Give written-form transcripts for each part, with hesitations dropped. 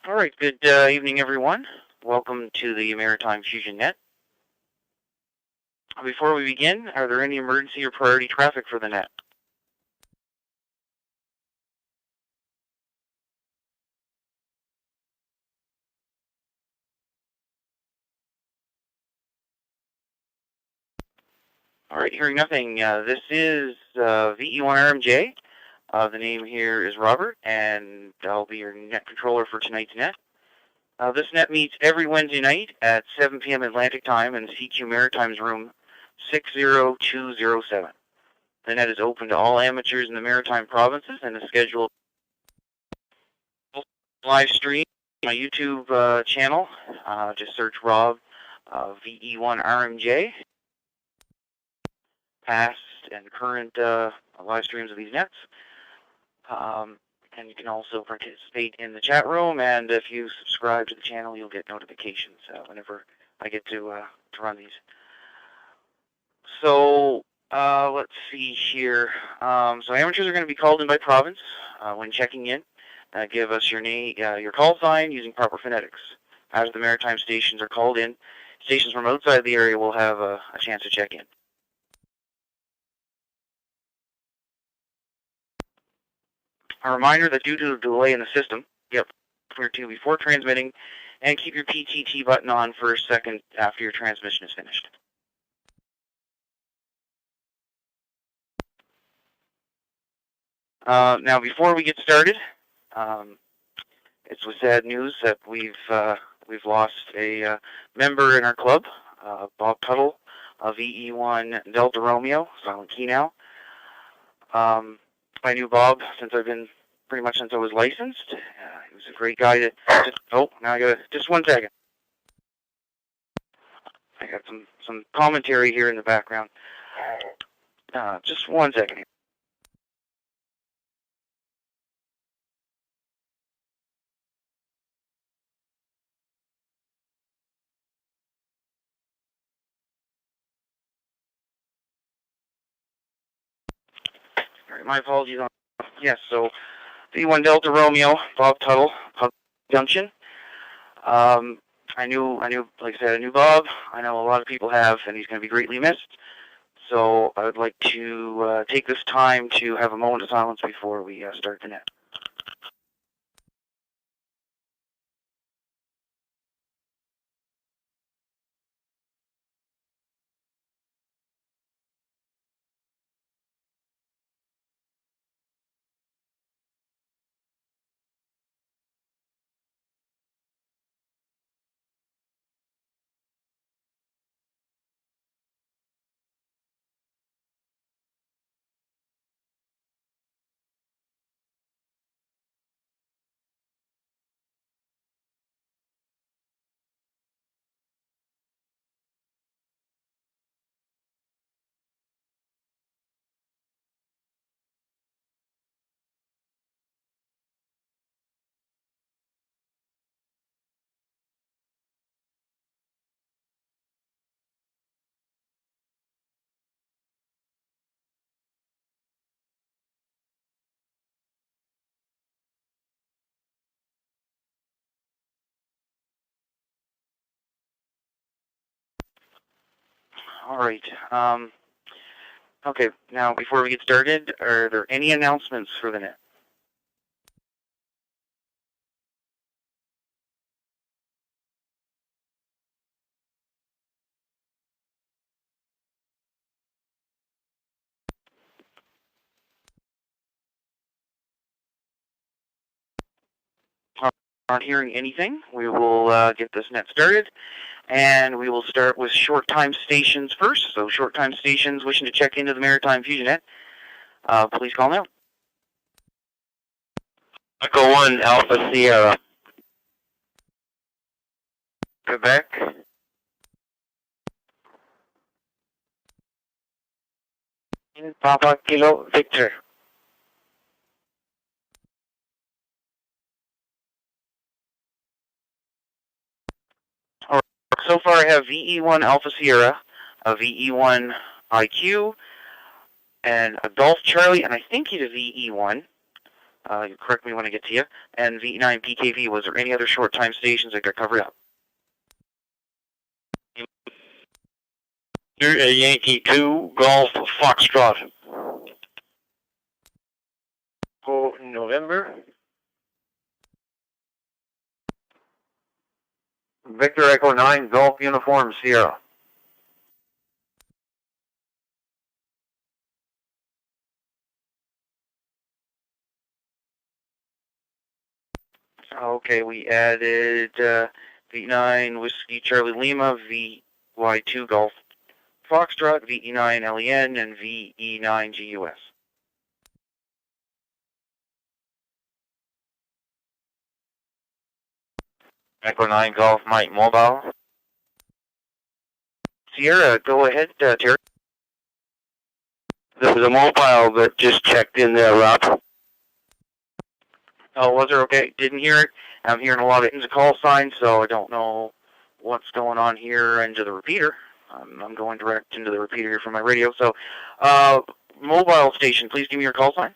All right, good evening, everyone. Welcome to the Maritime Fusion net. Before we begin, are there any emergency or priority traffic for the net? All right, hearing nothing. This is VE1RMJ. The name here is Robert, and I'll be your net controller for tonight's net. This net meets every Wednesday night at 7 p.m. Atlantic time in CQ Maritime's room 60207. The net is open to all amateurs in the Maritime provinces and is scheduled live stream on my YouTube channel. Just search Rob VE1RMJ. Past and current live streams of these nets. And you can also participate in the chat room, and if you subscribe to the channel, you'll get notifications whenever I get to run these. So let's see here. So amateurs are going to be called in by province when checking in. Give us your name, your call sign using proper phonetics. As the maritime stations are called in, stations from outside the area will have a chance to check in. A reminder that due to the delay in the system, clear to before transmitting, and keep your PTT button on for a second after your transmission is finished. Now, before we get started, it's with sad news that we've lost a member in our club, Bob Tuttle of VE1 Delta Romeo, Silent Key now. I knew Bob since I was licensed. He was a great guy to now I got just 1 second. I got some commentary here in the background. Just 1 second here. All right, my apologies on. Yes, so V1 Delta Romeo, Bob Tuttle, Junction. I knew, like I said, I knew Bob. I know a lot of people have, and he's going to be greatly missed. So I would like to take this time to have a moment of silence before we start the net. All right. Okay, now before we get started, are there any announcements for the net? Aren't hearing anything. We will get this net started, and we will start with short time stations first. So short time stations wishing to check into the Maritime Fusion net, please call now. Echo 1 Alpha Sierra. Quebec. Papa Kilo Victor. So far I have VE1 Alpha Sierra, a VE1 IQ, and a Golf Charlie, and I think he's a VE1. You correct me when I get to you. And VE9 PKV, was there any other short time stations that got covered up? Yankee 2, Golf Foxtrot. Go November. Victor Echo 9, Golf Uniform Sierra. Okay, we added VE9 Whiskey Charlie Lima, VY2 Golf Foxtrot, VE9 LEN, and VE9 GUS. Echo 9, Golf Mike Mobile. Sierra, go ahead, Terry. There was a mobile that just checked in there, Rob. Oh, was there? Okay, didn't hear it. I'm hearing a lot of call signs, so I don't know what's going on here into the repeater. I'm going direct into the repeater here from my radio. So, mobile station, please give me your call sign.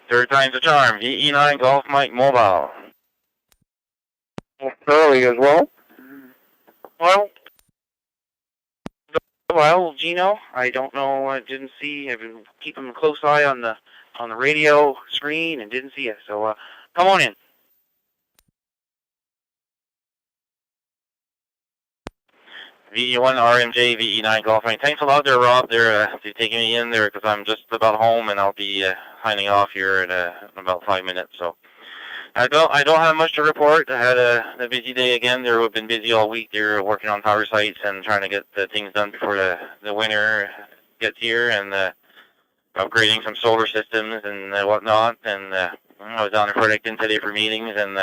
Third time's a charm. VE9 Golf Mike Mobile. Early as well. Well, Gino, I don't know. I didn't see. I've been keeping a close eye on the radio screen and didn't see you. So, come on in. VE1 RMJ, VE9 Golf Mike. Thanks a lot there, Rob. They're taking me in there because I'm just about home and I'll be signing off here in about 5 minutes. So I don't have much to report. I had a busy day again. They've been busy all week. They're working on power sites and trying to get the things done before the winter gets here, and upgrading some solar systems and whatnot. And I was down in Fredericton today for meetings, and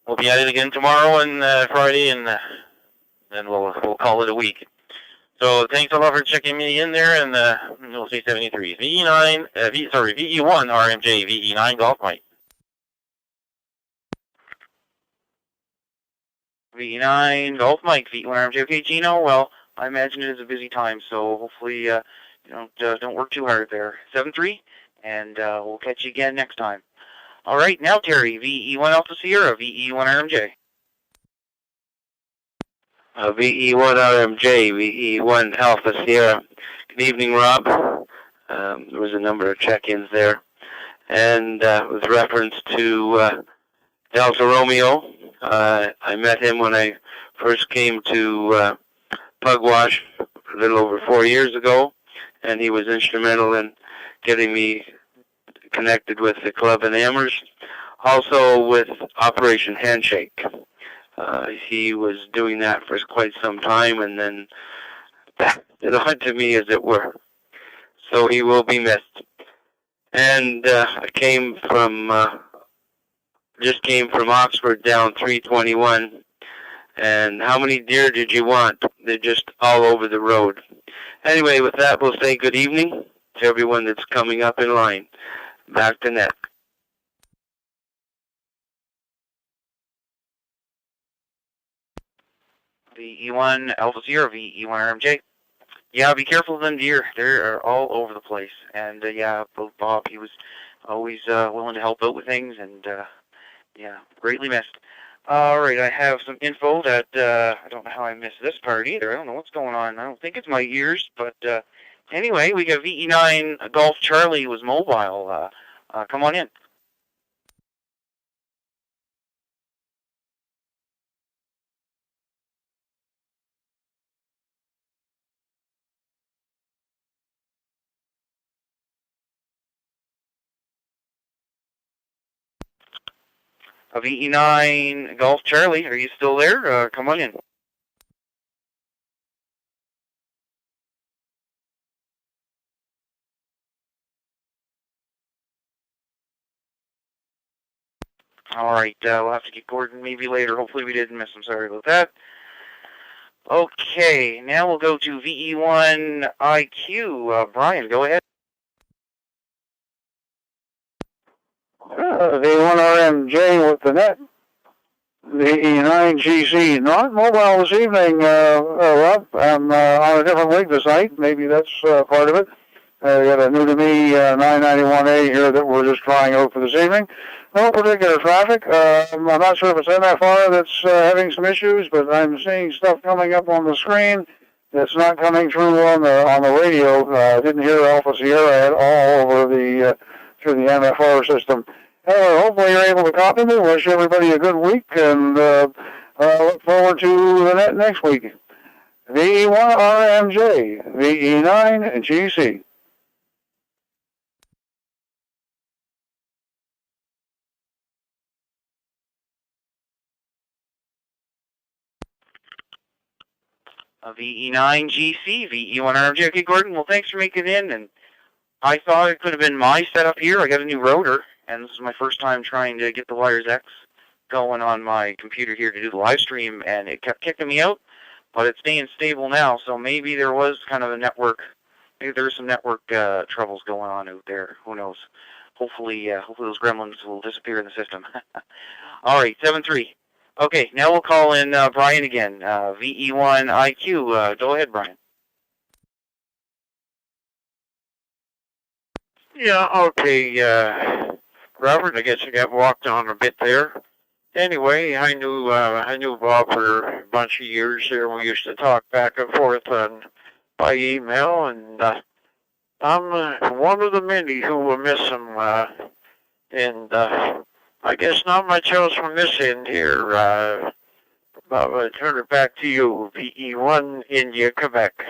we'll be at it again tomorrow and Friday, and then we'll call it a week. So thanks a lot for checking me in there, and we'll see 73. VE1 RMJ, VE9 Golf Mike. VE9 Golf Mike, VE1 RMJ. Okay, Gino, well, I imagine it is a busy time, so hopefully you don't work too hard there. 7-3, and we'll catch you again next time. All right, now Terry, VE1 Alpha Sierra, VE1 RMJ. VE1 RMJ, VE1 Alpha Sierra. Good evening, Rob. There was a number of check-ins there. And with reference to Delta Romeo, I met him when I first came to Pugwash a little over 4 years ago, and he was instrumental in getting me connected with the club in Amherst. Also with Operation Handshake. He was doing that for quite some time, and then passed it on to me, as it were. So he will be missed. And I just came from Oxford down 321. And how many deer did you want? They're just all over the road. Anyway, with that, we'll say good evening to everyone that's coming up in line. Back to net. VE1 Alpha Sierra, VE1 RMJ. Yeah, be careful of them deer. They're all over the place. And yeah, Bob, he was always willing to help out with things, and yeah, greatly missed. All right, I have some info that I don't know how I missed this part either. I don't know what's going on. I don't think it's my ears, but anyway, we got VE9 Golf Charlie was mobile. Come on in. VE9 Golf Charlie, are you still there? Come on in. All right, we'll have to get Gordon maybe later. Hopefully we didn't miss him. Sorry about that. Okay, now we'll go to VE1 IQ. Brian, go ahead. V1 RMJ with the net. VE9GC, not mobile this evening, Rob. I'm on a different week this night. Maybe that's part of it. We got a new to me 991A here that we're just trying out for this evening. No particular traffic. I'm not sure if it's MFR that's having some issues, but I'm seeing stuff coming up on the screen that's not coming through on the radio. Didn't hear Alpha Sierra at all over the through the MFR system. Hopefully you're able to copy me. Wish everybody a good week, and look forward to the next week. VE1RMJ, VE9GC. VE9GC, VE1RMJ. Okay, Gordon, well, thanks for making it in, and I thought it could have been my setup here. I got a new router, and this is my first time trying to get the Wires X going on my computer here to do the live stream, and it kept kicking me out, but it's staying stable now, so maybe there was kind of a network, maybe there's some network troubles going on out there. Who knows? Hopefully those gremlins will disappear in the system. All right, 7-3. Okay, now we'll call in Brian again, VE1IQ. Go ahead, Brian. Yeah, okay, Robert, I guess I got walked on a bit there. Anyway, I knew Bob for a bunch of years there. We used to talk back and forth by email, and I'm one of the many who will miss him, and I guess not much else from this end here. Bob, I turn it back to you, VE1 India, Quebec.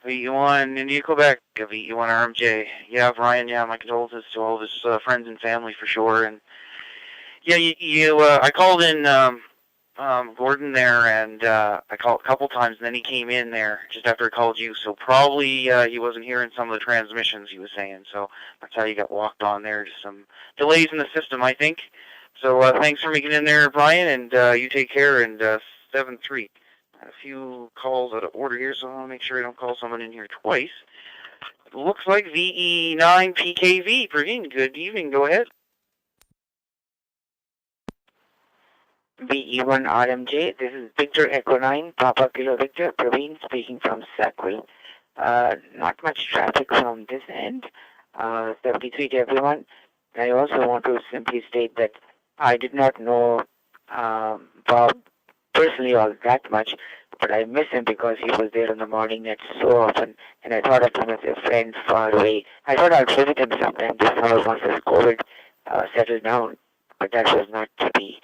VE1 India, Quebec, VE1RMJ. Yeah, Brian, yeah, my condolences to all of his friends and family for sure. And yeah, I called in Gordon there, and I called a couple times, and then he came in there just after I called you. So probably he wasn't hearing some of the transmissions he was saying. So that's how you got walked on there. Just some delays in the system, I think. So thanks for making it in there, Brian, and you take care. And 7-3. A few calls out of order here, so I'll make sure I don't call someone in here twice. It looks like VE9PKV. Praveen, good evening. Go ahead. VE1RMJ, this is Victor Echo 9, Papa Kilo Victor, Praveen speaking from Sackville. Not much traffic from this end. 73 to everyone. I also want to simply state that I did not know Bob personally all that much, but I miss him because he was there in the morning net so often, and I thought of him as a friend far away. I thought I'd visit him sometime this summer once this COVID settled down, but that was not to be.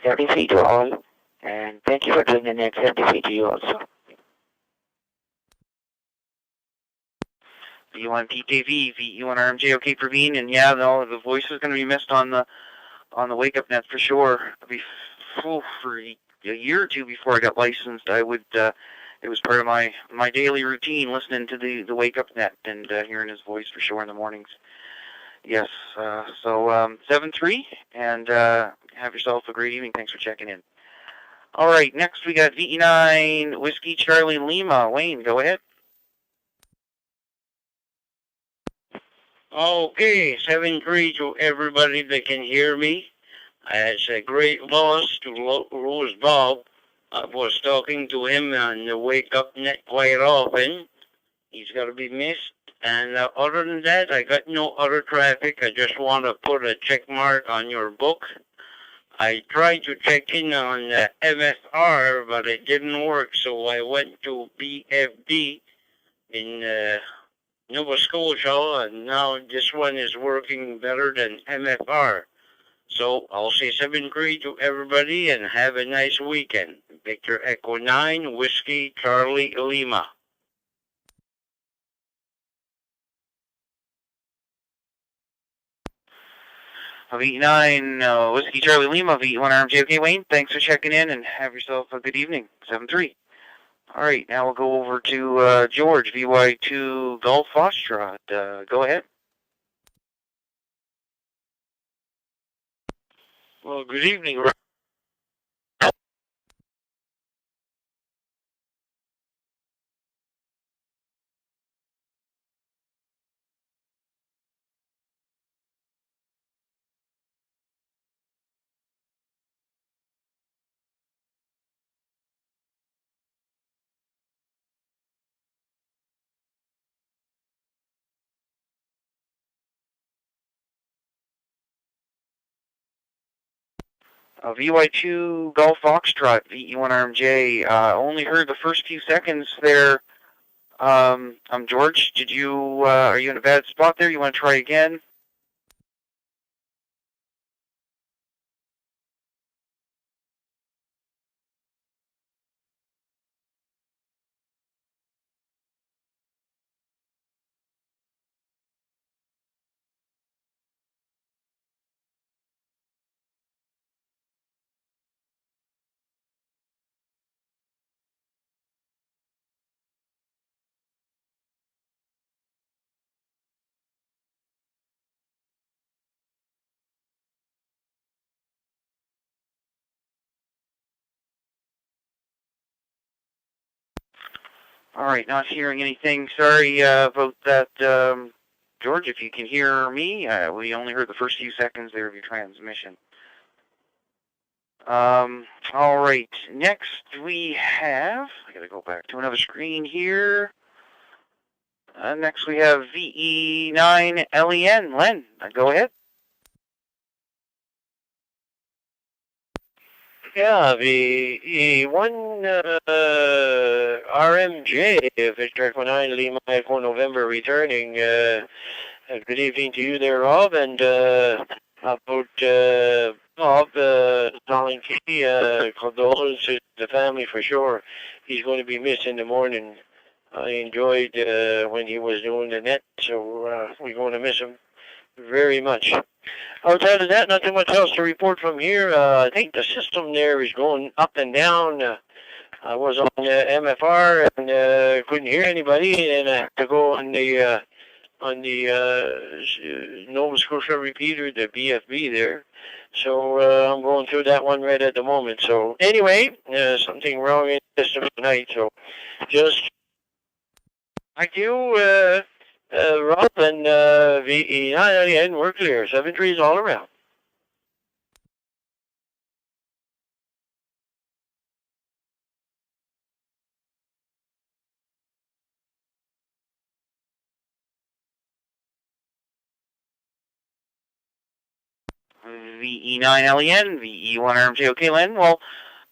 73 to all, and thank you for doing the next 73 to you also. VE1PKV, VE1RMJ, okay, Praveen, and yeah, no, the voice is going to be missed on the wake up net for sure. It'll be for a year or two before I got licensed. I would it was part of my daily routine listening to the wake up net and hearing his voice for sure in the mornings. Yes, so 7-3, and have yourself a great evening. Thanks for checking in. All right, next we got VE9 Whiskey Charlie Lima. Wayne, go ahead. Okay, 7-3 to everybody that can hear me. It's a great loss to Rose Bob. I was talking to him on the Wake Up Net quite often. He's got to be missed. And other than that, I got no other traffic. I just want to put a check mark on your book. I tried to check in on the MFR, but it didn't work, so I went to BFD in Nova Scotia, and now this one is working better than MFR. So I'll say 7-3 to everybody, and have a nice weekend. Victor Echo 9, Whiskey Charlie Lima. VE9 Whiskey Charlie Lima, VE1RMJ. Okay, Wayne, thanks for checking in, and have yourself a good evening. 7-3. All right, now we'll go over to George, VY2 Golf Foxtrot. Go ahead. Well, good evening, VY2 Golf Foxtrot, VE1RMJ. Only heard the first few seconds there. I'm George. Did you, are you in a bad spot there? You want to try again? All right, not hearing anything. Sorry about that, George. If you can hear me, we only heard the first few seconds there of your transmission. All right, next we have, I gotta go back to another screen here. Next we have VE9LEN. Len, go ahead. Yeah, the one RMJ, Victor Equine Lima Echo November returning. Good evening to you there, Rob, and about Bob, Colin Key, condolences to the family for sure. He's going to be missed in the morning. I enjoyed when he was doing the net, so we're going to miss him very much. Outside of that, not too much else to report from here. I think the system there is going up and down. I was on MFR and couldn't hear anybody, and I had to go on the Nova Scotia repeater, the BFB there. So I'm going through that one right at the moment. So anyway, something wrong in the system tonight. So just thank you. Rob and VE9 we're clear. 7 trees all around. VE9LEN, VE1RMJ. Okay, Len, well,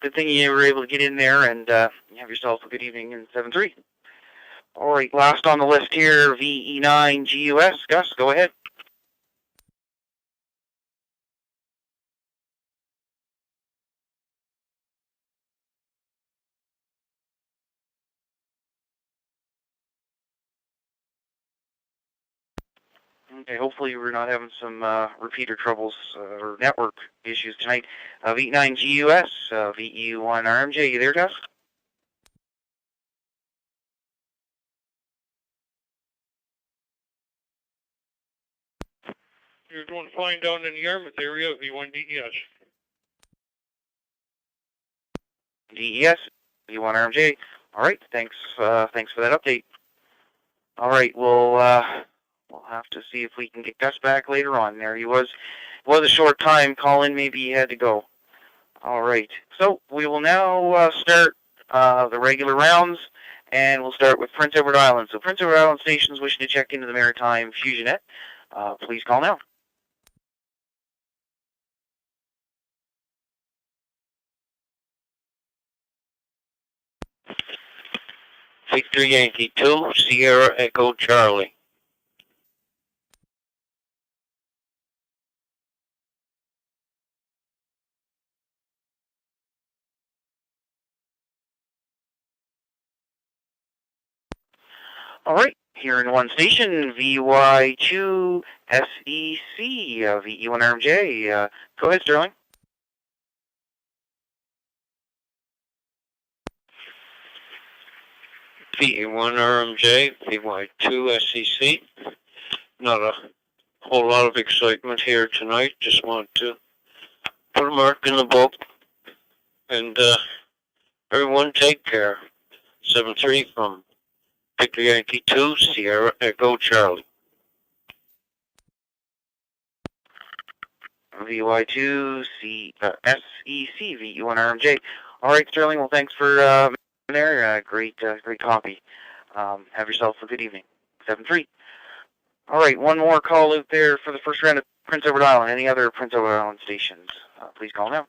good thing you were able to get in there and have yourself a good evening in 7-3. All right, last on the list here, VE9GUS. Gus, go ahead. Okay, hopefully we're not having some repeater troubles or network issues tonight. VE9GUS, VE1RMJ, you there, Gus? You're doing fine down in the Yarmouth area, V1 DES. DES, V1RMJ. All right, thanks for that update. All right, we'll have to see if we can get Gus back later on. There he was. It was a short time. Colin, maybe he had to go. All right, so we will now start the regular rounds, and we'll start with Prince Edward Island. So Prince Edward Island stations wishing to check into the Maritime Fusion net, please call now. Victor Yankee 2, Sierra Echo Charlie. All right, here in one station, VY2 SEC, VE1RMJ. Go ahead, Sterling. VE1RMJ, VY2 SEC. Not a whole lot of excitement here tonight. Just want to put a mark in the book. And everyone take care. 7-3 from Victor Yankee 2, Sierra Echo Charlie. VY2 SEC, VE1RMJ. All right, Sterling. Well, thanks for there. Great copy. Have yourself a good evening. 7-3. All right, one more call out there for the first round of Prince Edward Island. Any other Prince Edward Island stations? Please call now.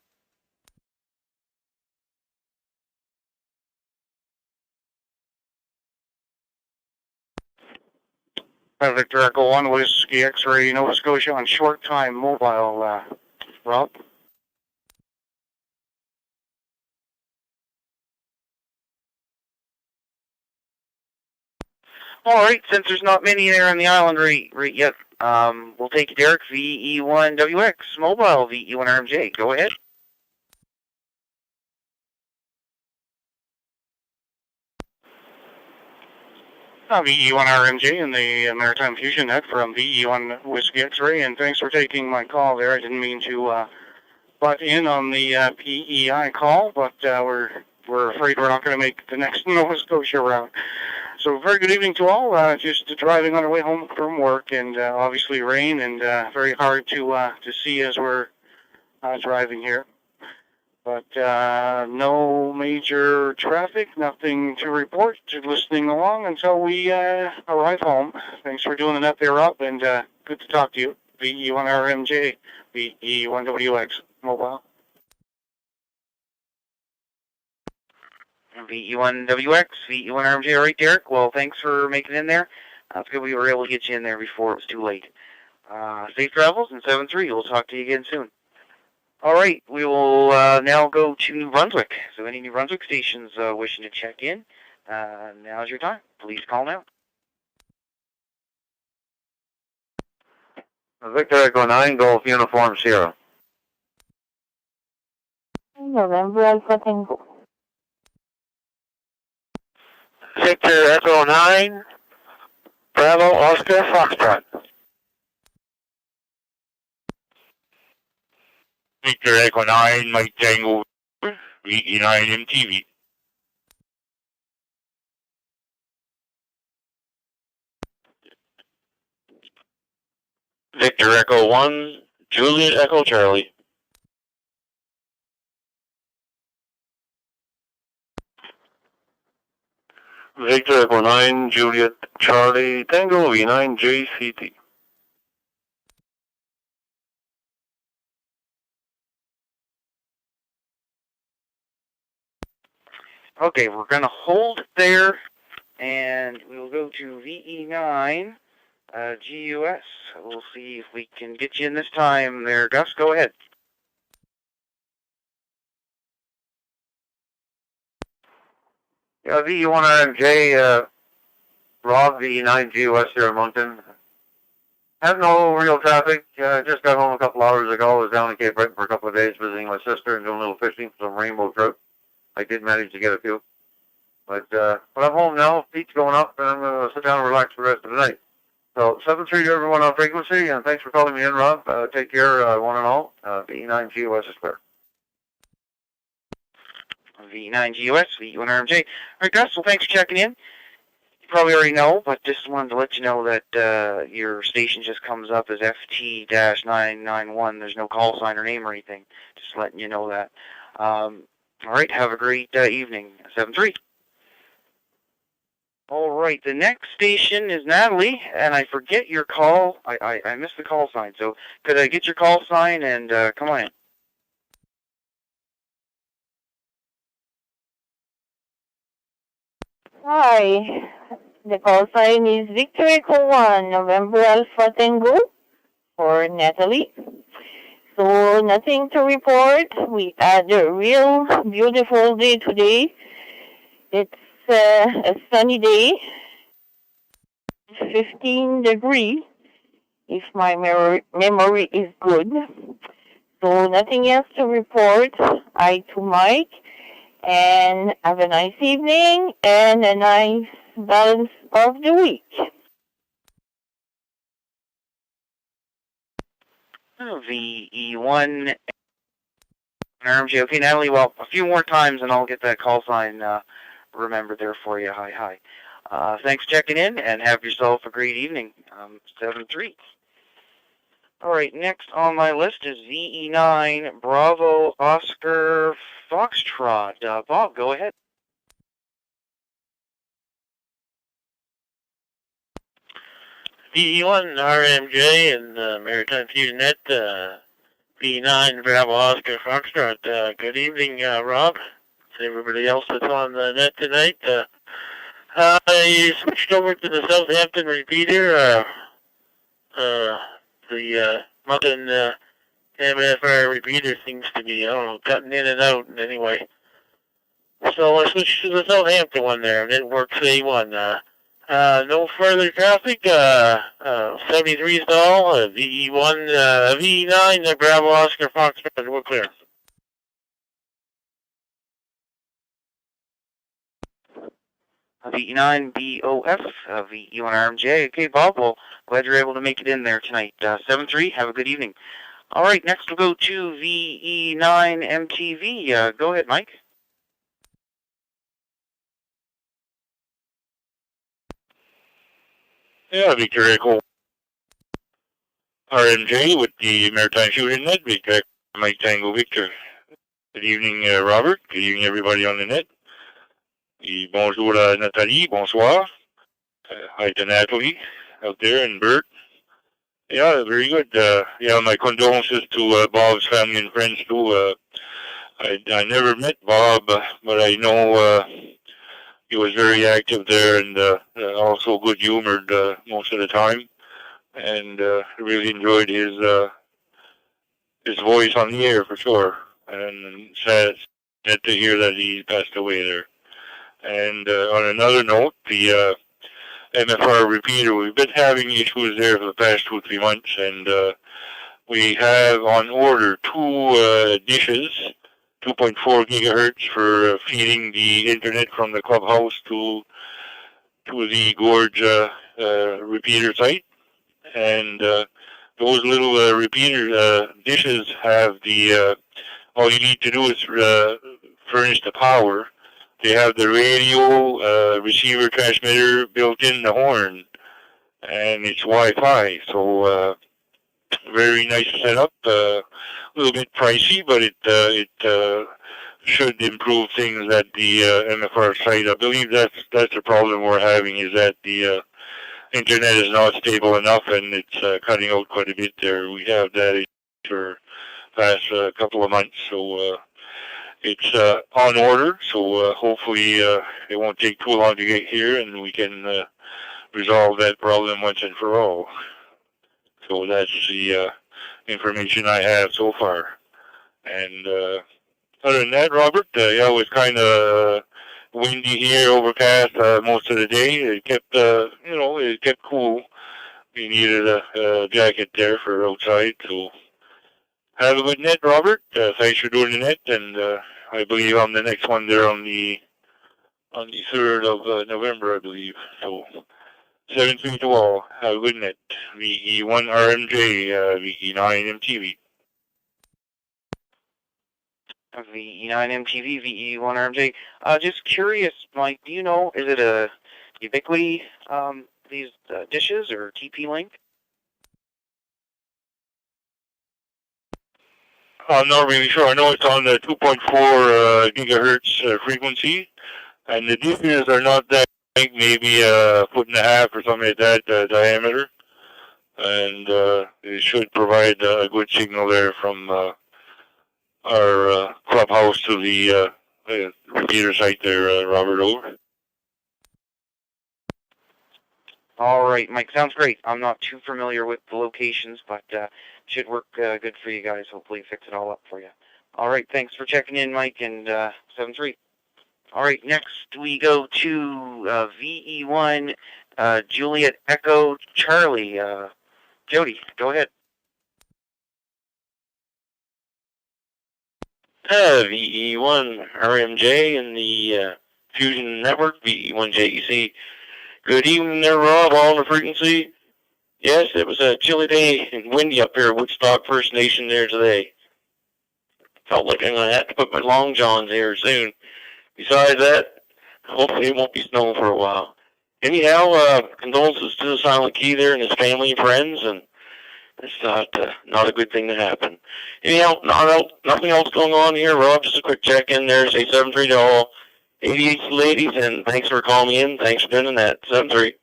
Victor Echo 1 Whiskey X-Ray, Nova Scotia on short time mobile, Rob. Alright, since there's not many there on the island right yet, we'll take Derek, VE1WX, mobile, VE1RMJ. Go ahead. VE1RMJ in the Maritime Fusion net from VE1 Whiskey X-Ray, and thanks for taking my call there. I didn't mean to butt in on the PEI call, but we're afraid we're not going to make the next Nova Scotia route. So very good evening to all. Just driving on our way home from work, and obviously rain, and very hard to see as we're driving here. But no major traffic, nothing to report. Just listening along until we arrive home. Thanks for doing the net there, Rob, and good to talk to you. VE1RMJ, VE1WX, mobile. VE1WX, VE1RMJ, right, Derek? Well, thanks for making it in there. That's good we were able to get you in there before it was too late. Safe travels, and 7-3. We'll talk to you again soon. All right, we will now go to New Brunswick. So any New Brunswick stations wishing to check in, now's your time. Please call now. Victor Echo 9, Golf Uniform Sierra. November Alpha Tango. Victor Echo 9, Bravo Oscar Foxtrot. Victor Echo 9, Mike Tango, VE9 MTV. Victor Echo 1, Juliet Echo Charlie. Victor Echo 9, Juliet Charlie, Tango V9 JCT. Okay, we're going to hold it there, and we will go to VE9 GUS. We'll see if we can get you in this time there, Gus. Go ahead. Yeah, VE1RMJ, Rob, VE9 GUS here in Moncton. Have no real traffic. Just got home a couple hours ago. Was down in Cape Breton for a couple of days visiting my sister and doing a little fishing for some rainbow trout. I did manage to get a few. But I'm home now. Feet's going up, and I'm going to sit down and relax for the rest of the night. So 7-3 to everyone on frequency, and thanks for calling me in, Rob. Take care, one and all. VE9 GUS is clear. VE9 GUS, VE1RMJ. All right, Gus, well, thanks for checking in. You probably already know, but just wanted to let you know that your station just comes up as FT-991. There's no call sign or name or anything. Just letting you know that. All right, have a great evening. 7-3. All right, the next station is Natalie, and I forget your call. I missed the call sign, so could I get your call sign and come on in? Hi, the call sign is Victor Echo 1, November Alpha Tango for Natalie. So nothing to report. We had a real beautiful day today. It's a sunny day, 15 degrees, if my memory is good. So nothing else to report. Hi to Mike, and have a nice evening and a nice balance of the week. VE1 RMJ. Okay, Natalie, well, a few more times and I'll get that call sign remembered there for you. Hi. Thanks for checking in, and have yourself a great evening. 7-3. All right, next on my list is VE9 Bravo Oscar Foxtrot. Bob, go ahead. VE1 RMJ and Maritime Fusion net, VE9 Bravo Oscar Foxtrot. Good evening, Rob. And everybody else that's on the net tonight. I switched over to the Southampton repeater. The Mountain MFR repeater seems to be, I don't know, cutting in and out anyway. So I switched to the Southampton one there, and it works A1. No further traffic, 73 stall, VE1, VE9, Bravo Oscar Foxtrot, we're clear. VE9 BOF, VE1 RMJ. Okay, Bob, well, glad you're able to make it in there tonight. 7-3, have a good evening. All right, next we'll go to VE9 MTV. Go ahead, Mike. Yeah, Victor Echo RMJ with the Maritime Fusion net. Victor Mike Tango Victor. Good evening, Robert. Good evening, everybody on the net. Et bonjour, Nathalie. Bonsoir. Hi to Natalie out there and Bert. Yeah, very good. Yeah, my condolences to Bob's family and friends too. I never met Bob, but I know he was very active there and also good humored most of the time. And really enjoyed his voice on the air for sure. And sad to hear that he passed away there. And on another note, the MFR repeater, we've been having issues there for the past 2-3 months, and we have on order 2 dishes, 2.4 gigahertz for feeding the internet from the clubhouse to the Gorge repeater site. And those little repeater dishes have the, all you need to do is furnish the power. They have the radio, receiver, transmitter built in the horn, and it's Wi-Fi. So very nice setup. A little bit pricey, but it should improve things at the MFR site. I believe that's the problem we're having, is that the internet is not stable enough, and it's cutting out quite a bit there. We have that for the past couple of months, so it's on order. So hopefully it won't take too long to get here, and we can resolve that problem once and for all. So that's the information I have so far. And other than that, Robert, yeah, it was kind of windy here, overcast most of the day. It kept, it kept cool. We needed a jacket there for outside. So have a good net, Robert. Thanks for doing the net, and I believe I'm the next one there on the 3rd of November, I believe. So 7-3 to all. Have a good net. VE1 RMJ, VE9 MTV. VE9 MTV, VE1 RMJ. Just curious, Mike, do you know, is it a Ubiquity, these dishes, or TP-Link? I'm not really sure. I know it's on the 2.4 gigahertz frequency, and the dishes are not that big, maybe a 1.5 or something like that diameter, and it should provide a good signal there from our clubhouse to the repeater site there, Robert, over. All right, Mike, sounds great. I'm not too familiar with the locations, but should work good for you guys. Hopefully fix it all up for you. All right, thanks for checking in, Mike, and 7-3. All right, next we go to VE1 Juliet Echo Charlie. Jody, go ahead. VE1 RMJ in the Fusion Network, VE1 JEC. Good evening there, Rob, all on the frequency. Yes, it was a chilly day and windy up here at Woodstock First Nation there today. Felt like I'm going to have to put my long johns here soon. Besides that, hopefully it won't be snowing for a while. Anyhow, condolences to the Silent Key there and his family and friends, and it's not a good thing to happen. Anyhow, nothing else going on here, Rob. Just a quick check-in there. Say 7-3 to all 88 ladies, and thanks for calling me in. Thanks for doing that. 7-3.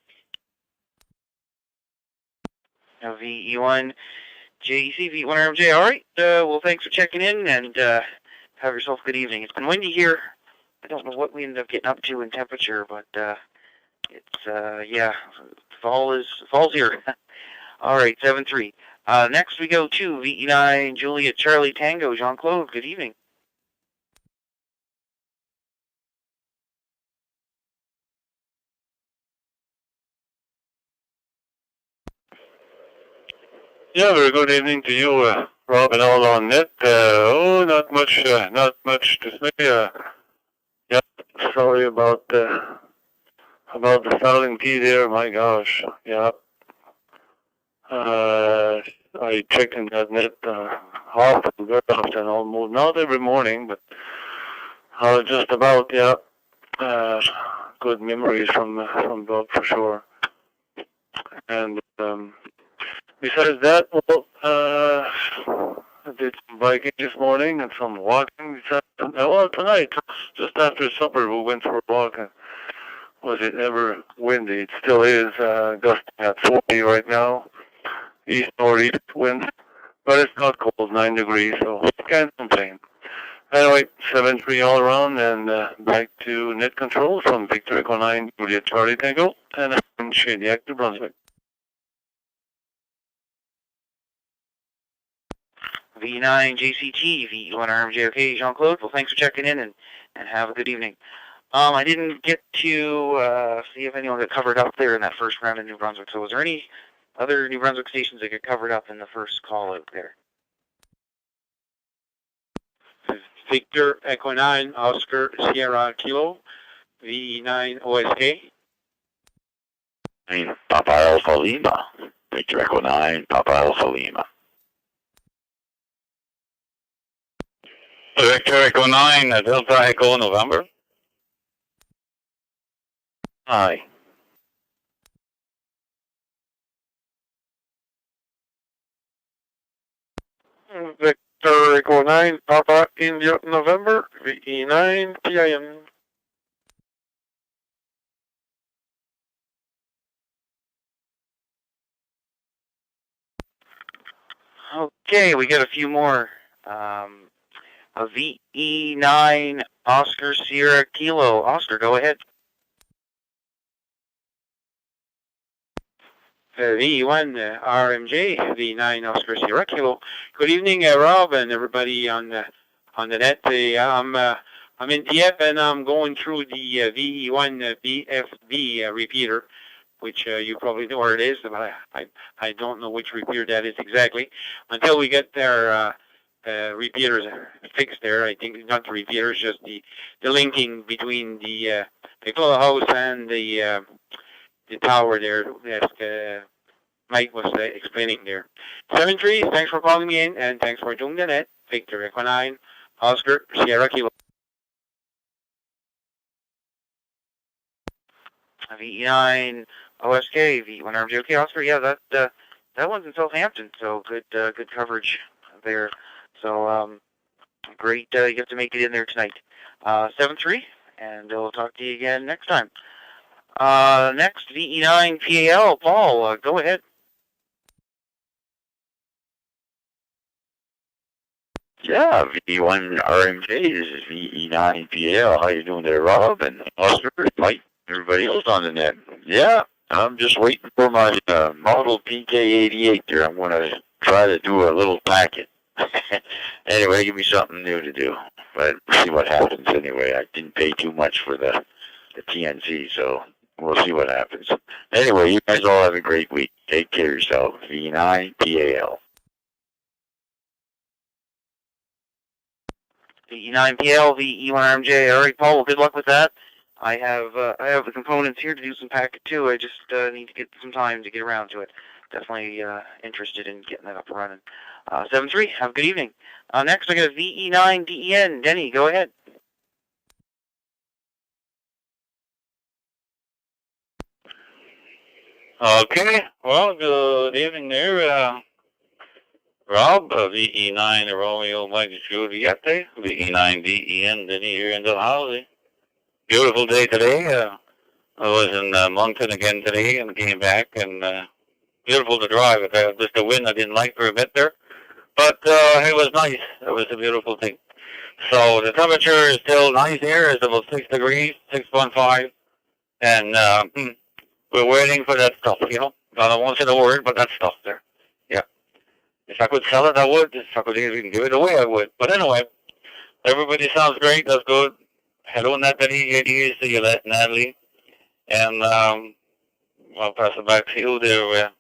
VE1 JEC, VE1 RMJ. All right, well, thanks for checking in, and have yourself a good evening. It's been windy here. I don't know what we ended up getting up to in temperature, but It's yeah, fall's here. All right, 7-3. Next we go to VE9 Juliet Charlie Tango Jean Claude. Good evening. Yeah, very good evening to you, Rob, and all on net. Not much to say. Yeah, sorry about the Starling key there. My gosh, yeah. I check in that net often, very often, almost not every morning, but just about. Yeah, good memories from Bob for sure. And besides that, well, I did some biking this morning and some walking. Well, tonight, just after supper, we went for a walk. And was it ever windy? It still is, gusting at 40 right now. East northeast winds, but it's not cold, 9 degrees, so can't complain. Anyway, 7-3 all around, and back to net control from Victor Echo 9, Juliet Charlie Tango, and I'm Shadiac, New Brunswick. V9 JCT, V1 RMJOK, Jean-Claude. Well, thanks for checking in and have a good evening. I didn't get to see if anyone got covered up there in that first round in New Brunswick. So was there any other New Brunswick stations that got covered up in the first call out there? Victor Echo 9, Oscar Sierra Kilo, VE9 OSK. Papa Alpha Lima, Victor Echo 9, Papa Alpha Lima. Victor Echo 9, Delta Echo November. Hi. Victor Echo 9, Papa India November, VE9 PIM. Okay, we got a few more. A VE9 Oscar Sierra Kilo. Oscar, go ahead. VE1 RMJ, V9 Oscar Sierra Kilo. Good evening, Rob, and everybody on the net. I'm in TF and I'm going through the VE1 BFB repeater, which you probably know where it is, but I don't know which repeater that is exactly until we get their repeaters fixed there. I think not the repeaters, just the linking between the clubhouse and the tower there that Mike was explaining there. 7-3, thanks for calling me in, and thanks for doing the net. Victor Echo 9, Oscar Sierra Kilo. VE9 OSK, V1 RMJOK, Oscar. Yeah, that one's in Southampton, so good coverage there. So great, you have to make it in there tonight. 7-3, and we'll talk to you again next time. Next, VE9 PAL, Paul, go ahead. Yeah, V1 RMJ, this is VE9 PAL. How you doing there, Rob? And Oscar, Mike, everybody else on the net. Yeah, I'm just waiting for my model PK88 there. I'm going to try to do a little packet. Anyway, give me something new to do. But see what happens anyway. I didn't pay too much for the TNC, so we'll see what happens. Anyway, you guys all have a great week. Take care of yourself. V9 PAL. VE9 PL, VE1 RMJ. All right, Paul, well, good luck with that. I have the components here to do some packet too. I just need to get some time to get around to it. Definitely interested in getting that up and running. 7-3, have a good evening. Next, I got a VE9 DEN. Denny, go ahead. Okay, well, good evening there, Rob, VE9 Romeo Mike Juliet, VE9 DEN, Denny here in Dalhousie. Beautiful day today. I was in Moncton again today and came back, and beautiful to drive. Just the wind I didn't like for a bit there, but it was nice. It was a beautiful thing. So the temperature is still nice here. It's about 6 degrees, 6.5. And we're waiting for that stuff, you know. I won't say the word, but that stuff there. Yeah. If I could sell it, I would. If I could even give it away, I would. But anyway, everybody sounds great. That's good. Hello, Natalie. Good to see you, Natalie. And I'll pass it back to you there,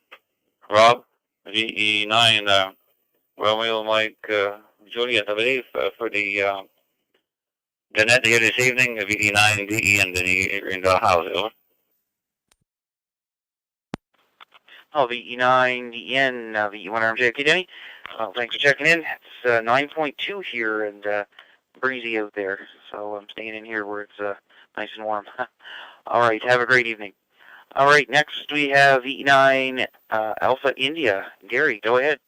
Rob. VE9, Romeo, Mike, Juliet, I believe, for the net here this evening, VE9, DE, and then in the house, over. Oh, VE9, DEN, VE1 RMJ. Okay, Denny. Well, thanks for checking in. It's 9.2 here and breezy out there, so I'm staying in here where it's nice and warm. All right, have a great evening. All right, next we have VE9 Alpha India. Gary, go ahead.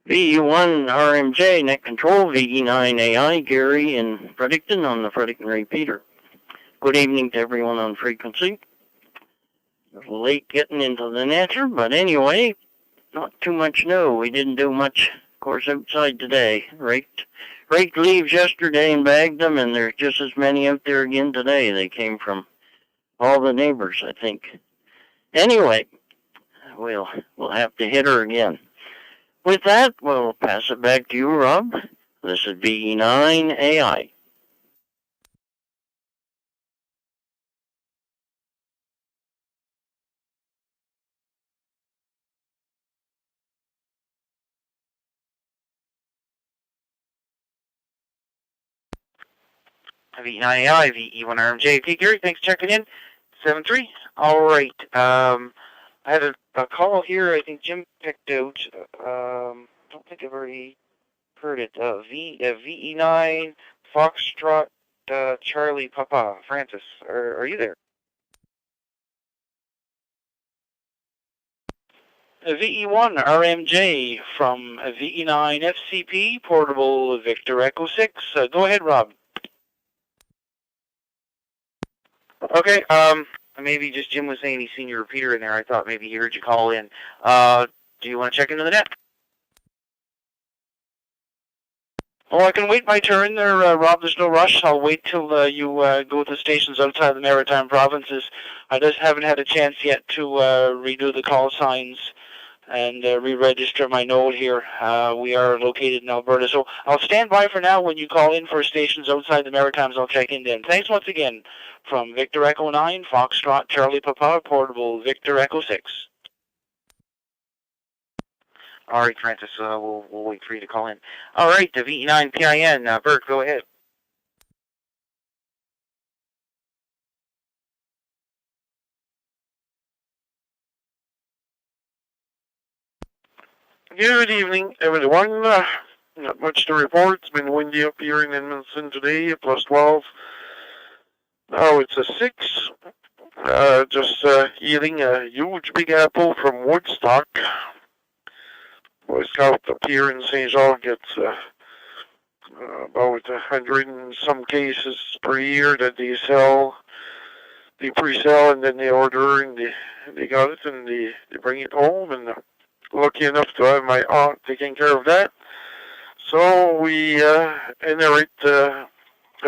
VE1 RMJ, net control, VE9 AI, Gary in Fredericton on the Fredericton repeater. Good evening to everyone on frequency. It was late getting into the netter, but anyway, not too much new. We didn't do much, of course, outside today. Raked leaves yesterday and bagged them, and there's just as many out there again today. They came from all the neighbors, I think. Anyway, we'll have to hit her again. With that, we'll pass it back to you, Rob. This is VE9 AI. VE9 AI, VE1 RMJ. Okay, Gary, thanks for checking in. 7-3. All right. I had a call here. I think Jim picked out. Don't think I've already heard it. VE9 Foxtrot Charlie Papa. Francis, are you there? VE1 RMJ from VE9 FCP Portable Victor Echo 6. Go ahead, Rob. Okay, maybe just Jim was saying he's seen your repeater in there. I thought maybe he heard you call in. Do you want to check into the net? Oh, I can wait my turn there, Rob. There's no rush. I'll wait till you go to the stations outside the Maritime provinces. I just haven't had a chance yet to redo the call signs and re-register my node here. We are located in Alberta, so I'll stand by for now. When you call in for stations outside the Maritimes, I'll check in then. Thanks once again from Victor Echo 9, Foxtrot Charlie Papa, Portable Victor Echo 6. All right, Francis, we'll wait for you to call in. All right, the VE9 PIN, Bert, go ahead. Good evening, everyone. Not much to report. It's been windy up here in Edmonton today, plus 12. Now it's a 6. Just eating a huge big apple from Woodstock. Boy Scout up here in St. Jean gets about 100 and some cases per year that they sell. They pre-sell and then they order and they got it and they bring it home, and lucky enough to have my aunt taking care of that. So we inherit a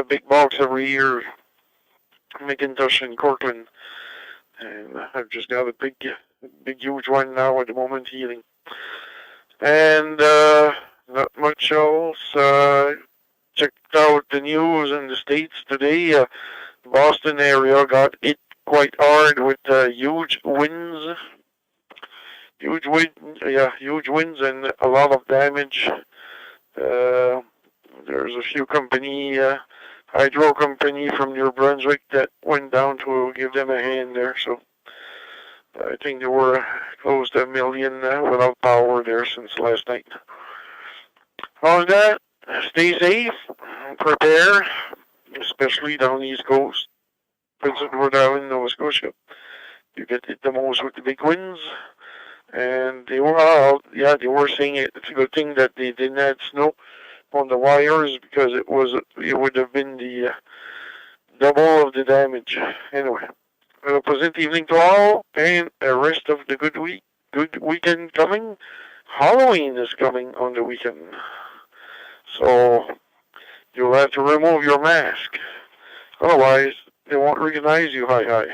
big box every year, McIntosh and Cortland, and I've just got a big huge one now at the moment healing. And not much else. Checked out the news in the States today. The Boston area got hit quite hard with huge winds. Huge winds and a lot of damage. There's a few hydro company from New Brunswick that went down to give them a hand there. So I think they were close to 1 million without power there since last night. On that, stay safe, prepare, especially down the East Coast. Prince Edward Island, Nova Scotia. You get hit the most with the big winds. And they were saying it's a good thing that they didn't add snow on the wires, because it would have been the double of the damage. Anyway, a pleasant evening to all, and a rest of the good weekend coming. Halloween is coming on the weekend, so You'll have to remove your mask. Otherwise, they won't recognize you, hi.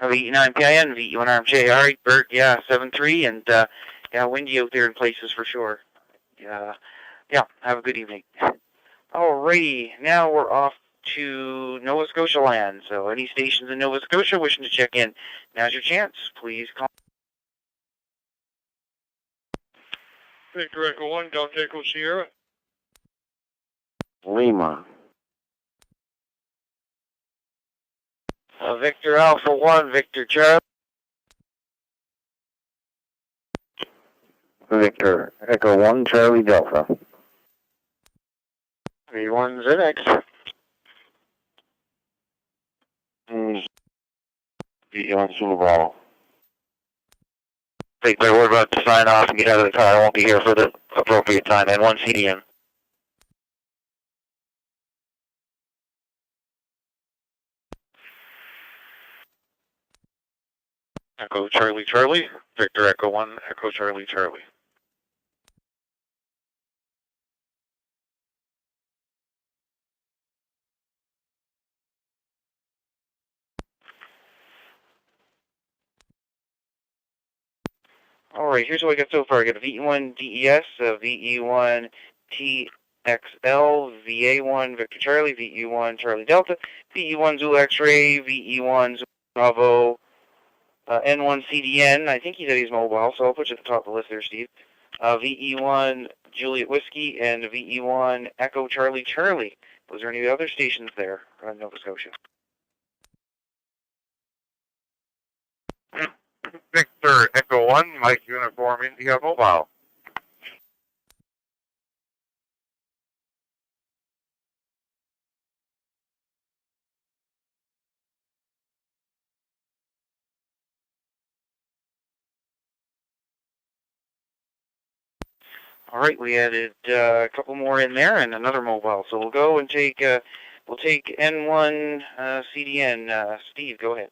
VE9 PIN, VE1 RMJ. All right, Bert, yeah, 7-3, and yeah, windy out there in places for sure. Yeah, have a good evening. Alrighty, now we're off to Nova Scotia land. So any stations in Nova Scotia wishing to check in, now's your chance. Please call. Victor Echo 1, Delta Echo Sierra. Lima. Victor Alpha 1, Victor Charlie. Victor Echo 1, Charlie Delta. V1 ZX. V1 Zulu Bravo. Victor, we're about to sign off and get out of the car. I won't be here for the appropriate time. N1 CDN. Echo Charlie Charlie. Victor Echo 1, Echo Charlie Charlie. Alright, here's what I got so far. I got a VE1 DES, a VE1 TXL, VA1 Victor Charlie, VE1 Charlie Delta, VE1 Zulu X-Ray, VE1 Zulu Bravo, N1 CDN. I think he said he's mobile, so I'll put you at the top of the list there, Steve. VE1 Juliet Whiskey, and VE1 Echo Charlie Charlie. Was there any other stations there in Nova Scotia? Victor Echo 1, Mike Uniform India Mobile. Alright, we added a couple more in there and another mobile. So we'll go and take N1 CDN. Steve, go ahead.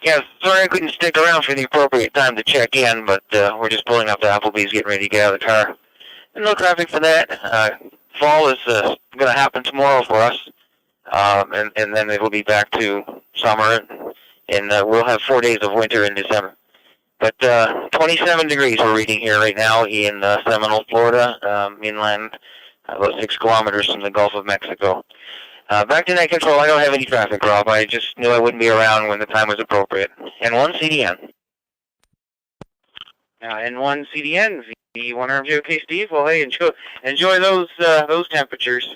Yeah, sorry I couldn't stick around for the appropriate time to check in, but we're just pulling up to Applebee's, getting ready to get out of the car. And no traffic for that. Fall is going to happen tomorrow for us, and then it will be back to summer, and we'll have 4 days of winter in December. But 27 degrees we're reading here right now in Seminole, Florida, inland, about 6 kilometers from the Gulf of Mexico. Back to net control. I don't have any traffic, Rob. I just knew I wouldn't be around when the time was appropriate. N1 CDN. N1 CDN, V1 RMJ. Okay, Steve. Well, hey, enjoy those temperatures.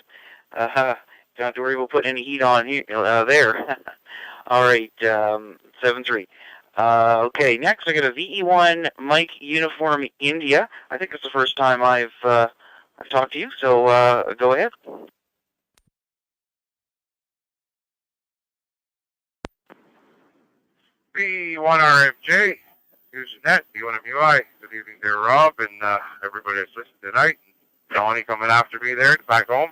Don't have to worry about putting any heat on here there. All right, 7-3. Okay, next I got a VE1 Mike Uniform India. I think it's the first time I've talked to you. So go ahead. V1 RMJ, using that, V1 MUI. Good evening there, Rob, and everybody that's listening tonight. Johnny coming after me there back home.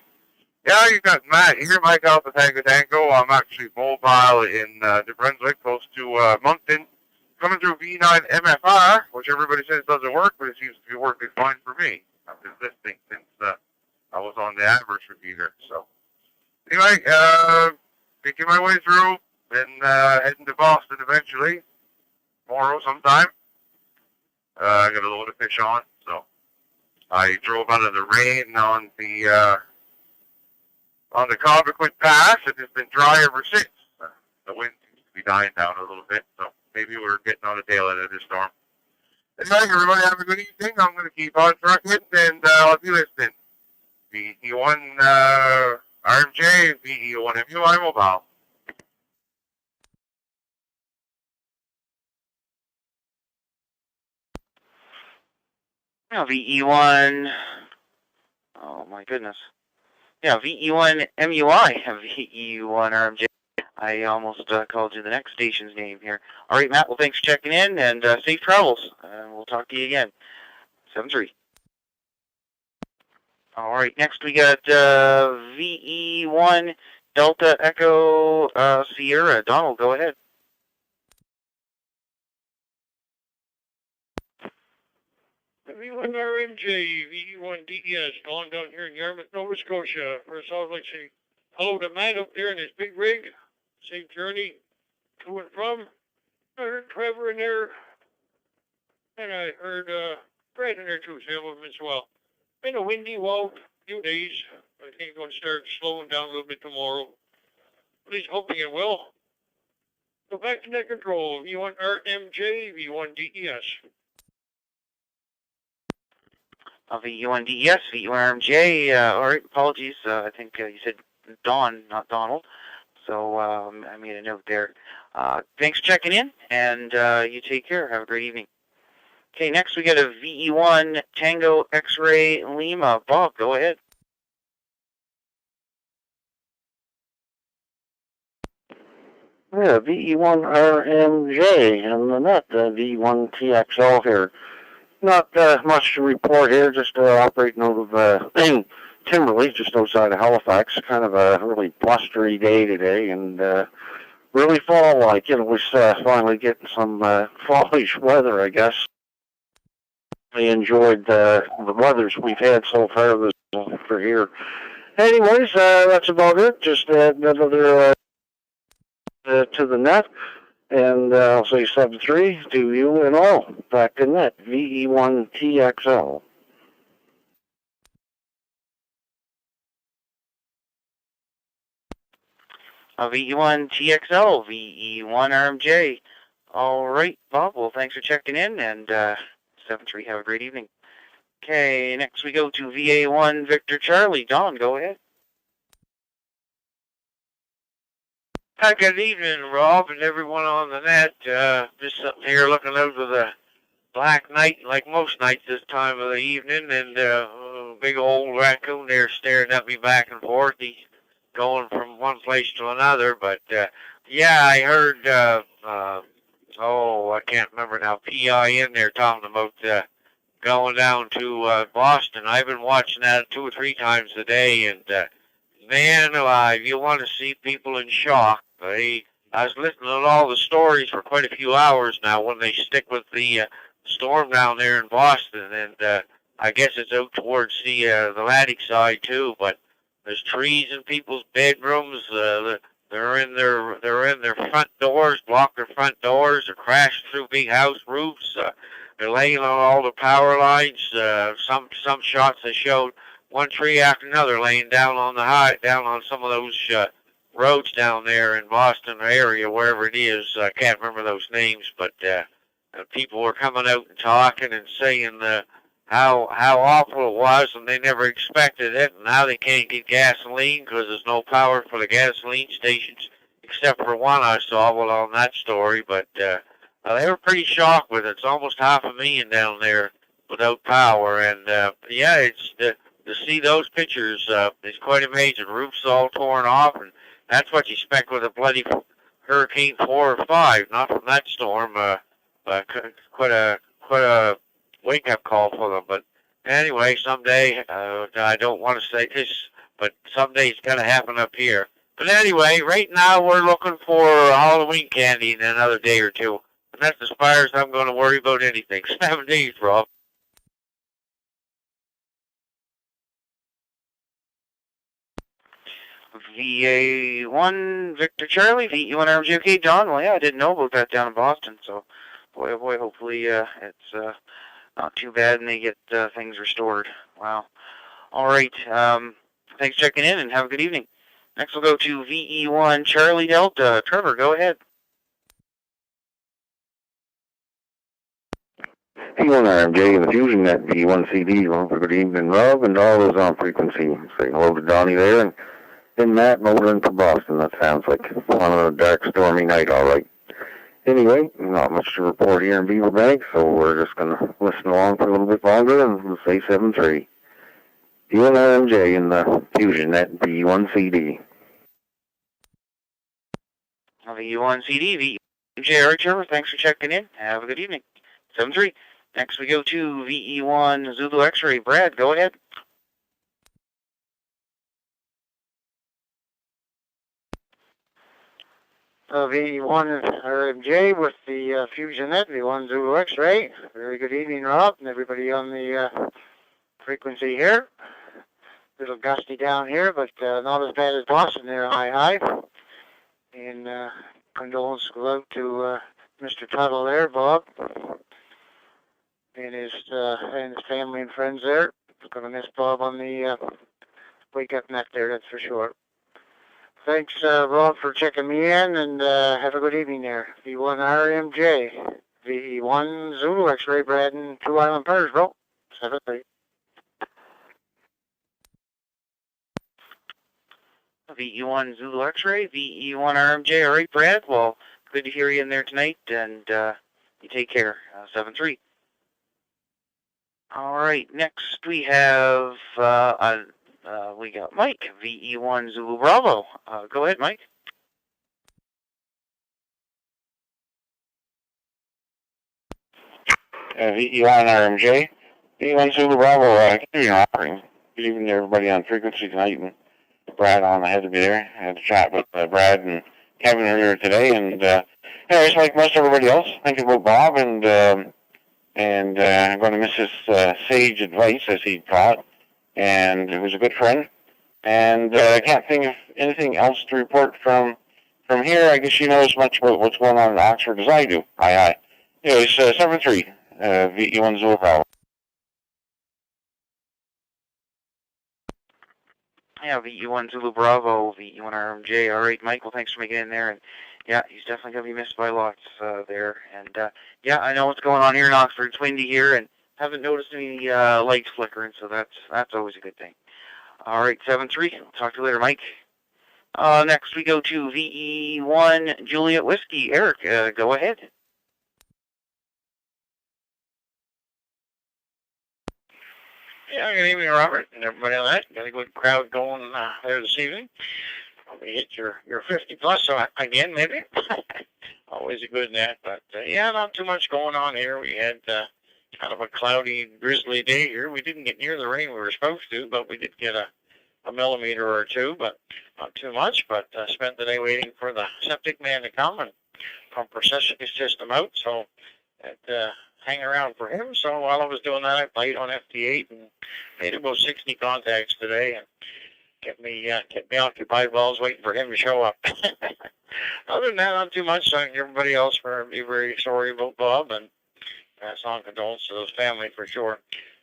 Yeah, you got Matt here, Mike Alpha Tango Tango. I'm actually mobile in New Brunswick, close to Moncton. Coming through V9 MFR, which everybody says doesn't work, but it seems to be working fine for me. I've been listening since I was on the average repeater. So, anyway, making my way through. Then heading to Boston eventually, tomorrow sometime. I got a load of fish on, so I drove out of the rain on the Cobequid Pass. It has been dry ever since. The wind seems to be dying down a little bit, so maybe we're getting on the tail end of this storm. Anyway, everybody have a good evening. I'm going to keep on trucking, and I'll be listening. VE1 RMJ, VE1 MUI Mobile. Yeah, VE1. Oh my goodness. Yeah, VE1 MUI, VE1 RMJ. I almost called you the next station's name here. All right, Matt. Well, thanks for checking in, and safe travels. We'll talk to you again. 7-3. All right. Next we got VE1 Delta Echo Sierra. Donald, go ahead. V1 RMJ, V1 DES, going down here in Yarmouth, Nova Scotia. First, I would like to say hello to Matt up there in his big rig. Safe journey to and from. I heard Trevor in there, and I heard Brad in there too, say hello to him as well. Been a windy, wild few days. I think it's going to start slowing down a little bit tomorrow. At least hoping it will. So back to net control, V1 RMJ, V1 DES. V1 DES, V1 RMJ. All right, apologies. I think you said Don, not Donald. So I made a note there. Thanks for checking in, and you take care. Have a great evening. Okay, next we got a VE1 Tango X-Ray Lima. Bob, go ahead. Yeah, VE1 RMJ and the net, V1 TXL here. Not much to report here, just operating out of Timberley, just outside of Halifax. Kind of a really blustery day today, and really fall-like. It was finally getting some fallish weather, I guess. I enjoyed the weathers we've had so far for here. Anyways, that's about it. Just another to the net. And I'll say 7-3 to you and all. Back to net, VE1 TXL. VE1 TXL, VE1 RMJ. All right, Bob. Well, thanks for checking in, and 7-3, have a great evening. Okay, next we go to VA1 Victor Charlie. Don, go ahead. Hi, good evening, Rob, and everyone on the net. Just sitting here looking over the black night, like most nights this time of the evening, and a big old raccoon there staring at me back and forth. He's going from one place to another, but yeah, I heard, I can't remember now, PI in there talking about going down to Boston. I've been watching that 2 or 3 times a day, and man alive, you want to see people in shock. I was listening to all the stories for quite a few hours now when they stick with the storm down there in Boston, and I guess it's out towards the Atlantic side too. But there's trees in people's bedrooms. They're in their front doors, block their front doors. They're crashing through big house roofs. They're laying on all the power lines. Some shots they showed one tree after another laying down on some of those roads down there in Boston area, wherever it is. I can't remember those names, but people were coming out and talking and saying how awful it was, and they never expected it, and now they can't get gasoline because there's no power for the gasoline stations, except for one I saw on that story, but they were pretty shocked with it. It's almost 500,000 down there without power, and yeah, it's to see those pictures, it's quite amazing. Roofs all torn off, and that's what you expect with a bloody Hurricane 4 or 5, not from that storm. Quite a wake-up call for them. But anyway, someday, I don't want to say this, but someday it's going to happen up here. But anyway, right now we're looking for Halloween candy in another day or two. And that's as far as I'm going to worry about anything. 7 days, Rob. VA1 Victor Charlie, VE1 RMJ. John, well, yeah, I didn't know about that down in Boston, so boy, oh boy, hopefully it's not too bad and they get things restored. Wow. All right, thanks for checking in and have a good evening. Next we'll go to VE1 Charlie Delta. Trevor, go ahead. V1 RMJ and the Fusion net, V1 CD. Well, good evening, Rob, and all those on frequency. Say hello to Donnie there, and then Matt and over into Boston. That sounds like one of a dark, stormy night, all right. Anyway, not much to report here in Beaver Bank, so we're just going to listen along for a little bit longer, and we'll say 7-3. V1 RMJ and the Fusion net, V1 CD. VE1 CD, VJ, all right, Trevor, thanks for checking in. Have a good evening. 7-3. Next we go to VE1 Zulu X-Ray. Brad, go ahead. V1 RMJ with the Fusion Net, V1 Zulu X-Ray. Very good evening, Rob, and everybody on the frequency here. A little gusty down here, but not as bad as Boston there, high. And condolences go out to Mr. Tuttle there, Bob, and his family and friends there. Going to miss Bob on the wake up net there, that's for sure. Thanks, Rob, for checking me in, and have a good evening there. V1 RMJ, V1 Zulu X-Ray, Braden, 2 Island Parish, bro. 7-3. VE1 Zulu X-Ray, VE1 RMJ. All right, Brad. Well, good to hear you in there tonight, and you take care. 7-3. All right, next we have we got Mike, VE1 Zulu Bravo. Go ahead, Mike. VE1 RMJ, VE1 Zulu Bravo. Good evening to everybody on frequency tonight, and Brad on. I had to be there. I had to chat with Brad and Kevin earlier today, and just like most everybody else, thinking about Bob, and I'm going to miss his sage advice, as he taught, and he was a good friend. And I can't think of anything else to report from here. I guess you know as much about what's going on in Oxford as I do. Aye. Anyways, 7-3, VE1 Zulu Bravo. Yeah, VE1 Zulu Bravo, VE1 RMJ. All right, Michael, thanks for making it in there. And yeah, he's definitely going to be missed by lots there. And yeah, I know what's going on here in Oxford. It's windy here, and haven't noticed any lights flickering, so that's always a good thing. All right, 7-3. I'll talk to you later, Mike. Next we go to VE1 Juliet Whiskey. Eric, go ahead. Yeah, good evening, Robert, and everybody on that. Got a good crowd going there this evening. Probably hit your 50 plus, so again, maybe. Always a good net, but yeah, not too much going on here. We had kind of a cloudy, drizzly day here. We didn't get near the rain we were supposed to, but we did get a millimeter or two, but not too much. But spent the day waiting for the septic man to come and pump our septic system out, so that hang around for him. So while I was doing that, I played on FT8 and made about 60 contacts today, and kept me occupied while I was waiting for him to show up. Other than that, not too much. Thank everybody else for being very sorry about Bob, and pass on condolences to his family for sure.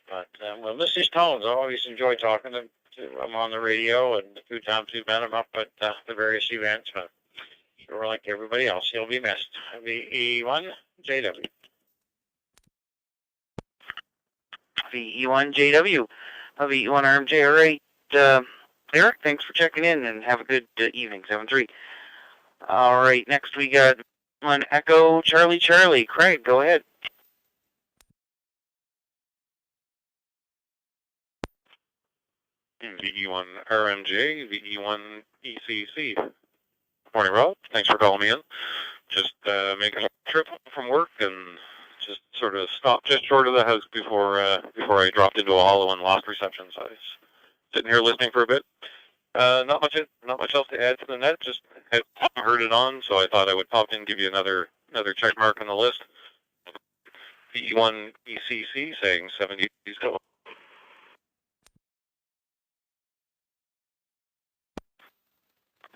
But we'll miss his tones. I always enjoy talking to him on the radio, and the few times we've met him up at the various events. But sure, like everybody else, he'll be missed. VE1 JW. VE1 JW. VE1 RMJ. All right, Eric, thanks for checking in, and have a good evening. 7-3. All right, next we got one Echo Charlie. Craig, go ahead. VE1 RMJ, VE1 ECC. Morning, Rob. Thanks for calling me in. Just making a trip from work and just sort of stopped just short of the house before I dropped into a hollow and lost reception. So I was sitting here listening for a bit. Not much else to add to the net. Just had heard it on, so I thought I would pop in, give you another check mark on the list. VE1 ECC saying 70 still.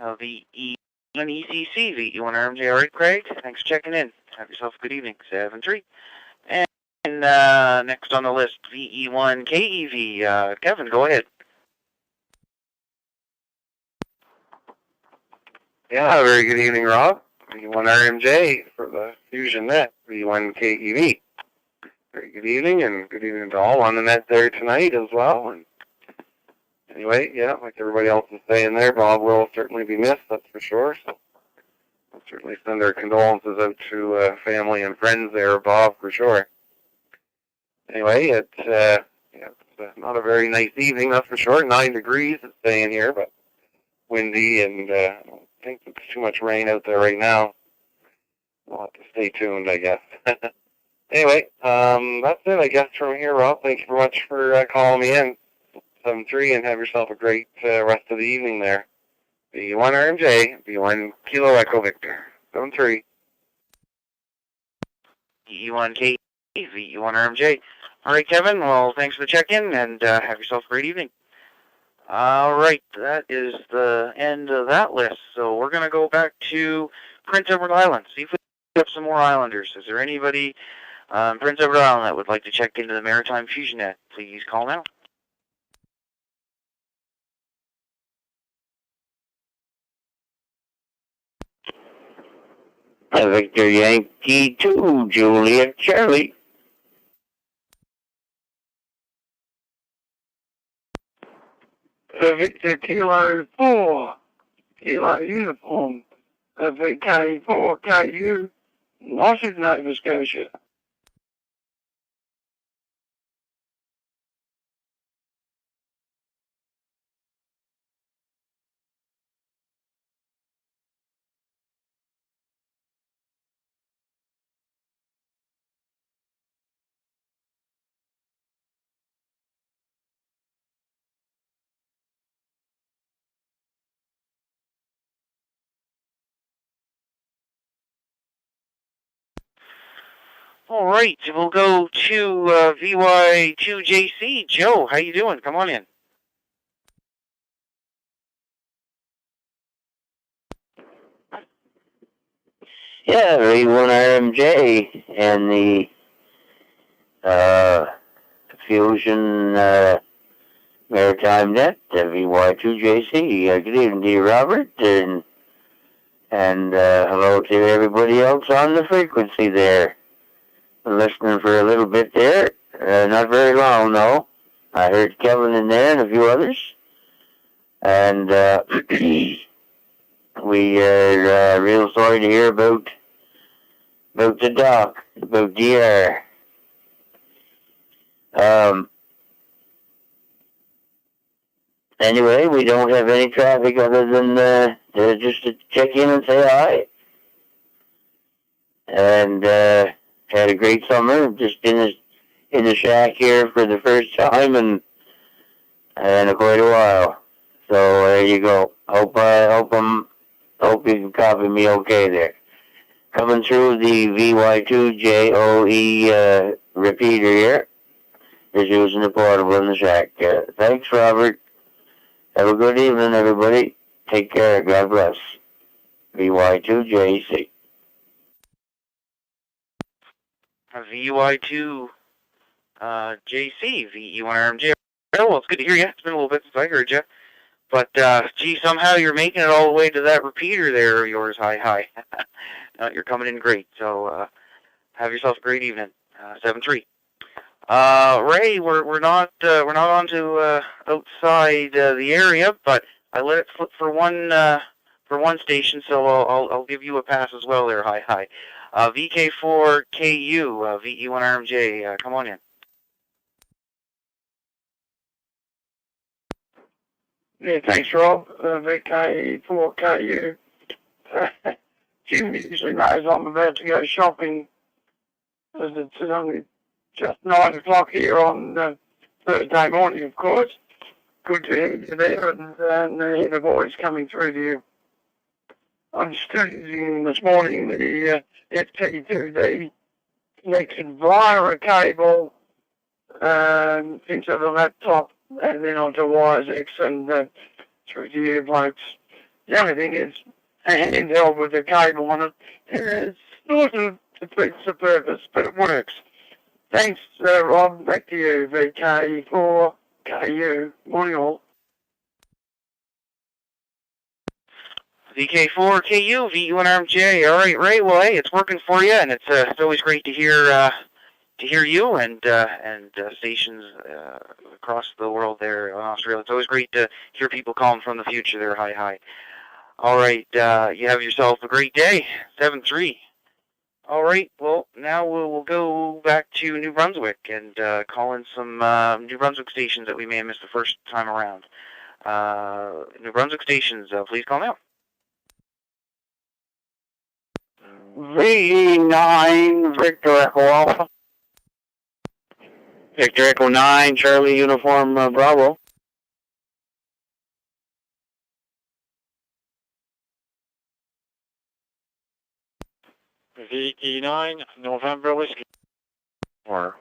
VE1 ECC, VE1 RMJ. All right, Craig, thanks for checking in. Have yourself a good evening. 7-3. And next on the list, VE1 KEV. Kevin, go ahead. Yeah, very good evening, Rob. VE1 RMJ for the Fusion Net, VE1 KEV. Very good evening, and good evening to all on the net there tonight as well. And anyway, yeah, like everybody else is saying there, Bob will certainly be missed, that's for sure. So I'll certainly send our condolences out to family and friends there, Bob, for sure. Anyway, it's not a very nice evening, that's for sure. 9 degrees it's saying here, but windy, and I don't think there's too much rain out there right now. We'll have to stay tuned, I guess. Anyway, that's it, I guess, from here, Rob. Thank you very much for calling me in. 7-3, and have yourself a great rest of the evening there. VE1 RMJ, VE1 Kilo Echo Victor. 7-3. VE1K, VE1RMJ. All right, Kevin. Well, thanks for the check-in, and have yourself a great evening. All right, that is the end of that list. So we're going to go back to Prince Edward Island, see if we have some more Islanders. Is there anybody on Prince Edward Island that would like to check into the Maritime Fusion net? Please call now. Victor Yankee 2, Juliet Charlie. Victor Kilo 4, Kilo Uniform, VK4 KU, Northern Nova Scotia. All right, we'll go to VY2JC. Joe, how you doing? Come on in. Yeah, V1RMJ and the Fusion Maritime Net, VY2JC. Good evening to you, Robert, and hello to everybody else on the frequency there. Been listening for a little bit there, not very long though. I heard Kevin in there and a few others, and we are real sorry to hear about the dock, about DR. Anyway, we don't have any traffic other than just to check in and say hi. And had a great summer, just in the shack here for the first time and quite a while. So there you go. Hope you can copy me okay there. Coming through the VY2JOE repeater here. Just using the portable in the shack. Thanks, Robert. Have a good evening, everybody. Take care. God bless. VY2JC. VY2 JC, VE1RMJ. Well, it's good to hear you. It's been a little bit since I heard you. But, gee, somehow you're making it all the way to that repeater there of yours. Hi. You're coming in great. So, have yourself a great evening. 7-3. Ray, we're not on to outside the area, but I let it flip for one station, so I'll give you a pass as well there. Hi. VK4KU, VE1RMJ, come on in. Yeah, thanks, Rob. VK4KU. Jim usually knows I'm about to go shopping, as it's only just 9 o'clock here on Thursday morning, of course. Good to hear you there, and hear the voice coming through to you. I'm studying this morning the FT2D connected via a cable into the laptop and then onto wires X and through the earplugs. The only thing is a handheld with a cable on it. It sort of defeats the purpose, but it works. Thanks, Rob. Back to you, VK4KU. Morning all. VK4KU, VE1RMJ. All right, Ray. Well, hey, it's working for you, and it's always great to hear you and stations across the world there in Australia. It's always great to hear people calling from the future there. Hi. All right, you have yourself a great day. 7-3. All right, well, now we'll go back to New Brunswick and call in some New Brunswick stations that we may have missed the first time around. New Brunswick stations, please call now. VE9, Victor Echo Alpha. Victor Echo 9, Charlie Uniform Bravo. VE9 November Whiskey. Or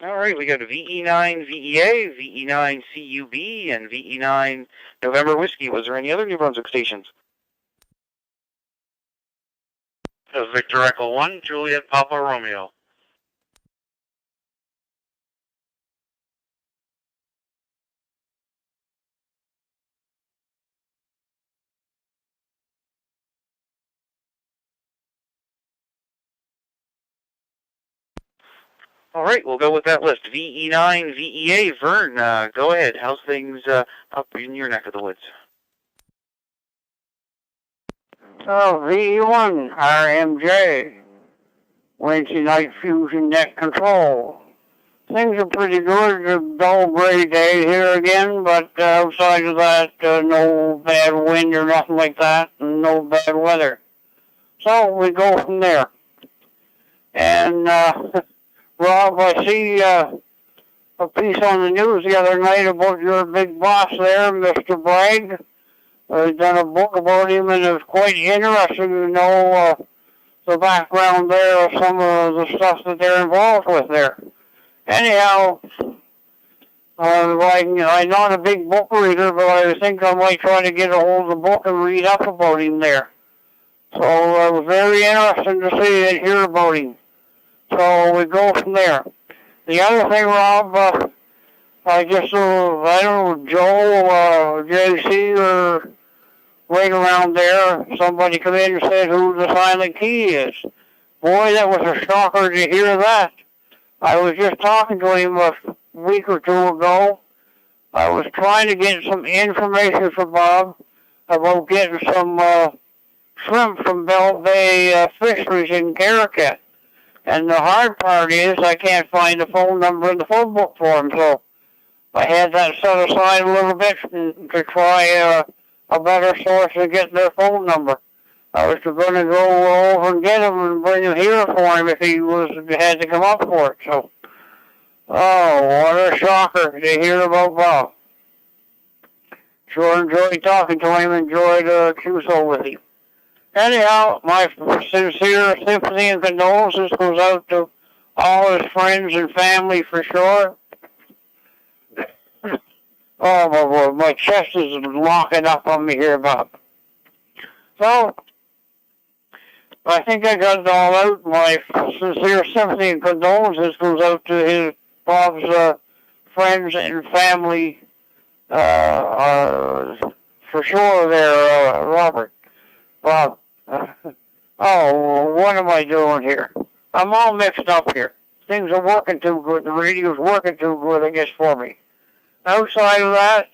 All right, we got VE9 VEA, VE9 CUB, and VE9 November Whiskey. Was there any other New Brunswick stations? Victor Echo 1, Juliet Papa Romeo. All right, we'll go with that list. VE9 VEA, Vern, go ahead. How's things up in your neck of the woods? VE1 RMJ, Wednesday night fusion net control. Things are pretty good. A dull gray day here again, but outside of that, no bad wind or nothing like that, and no bad weather. So we go from there. And Rob, I see a piece on the news the other night about your big boss there, Mr. Bragg. I've done a book about him, and it's quite interesting to know the background there of some of the stuff that they're involved with there. Anyhow, I'm not a big book reader, but I think I might try to get a hold of the book and read up about him there. So it was very interesting to see and hear about him. So we go from there. The other thing, Rob, I don't know, Joe, JC, or right around there, somebody come in and said who the silent key is. Boy, that was a shocker to hear that. I was just talking to him a week or two ago. I was trying to get some information from Bob about getting some shrimp from Bell Bay Fisheries in Caracat. And the hard part is I can't find the phone number in the phone book for him, so I had that set aside a little bit to try a better source to get their phone number. I was going to go over and get him and bring him here for him if he had to come up for it. So, oh, what a shocker to hear about Bob. Sure enjoyed talking to him, enjoyed QSO with him. Anyhow, my sincere sympathy and condolences goes out to all his friends and family for sure. Oh, my chest is locking up on me here, Bob. So, I think I got it all out. My sincere sympathy and condolences goes out to Bob's friends and family, for sure there, Robert. Bob. What am I doing here? I'm all mixed up here. Things are working too good. The radio's working too good, I guess, for me. Outside of that,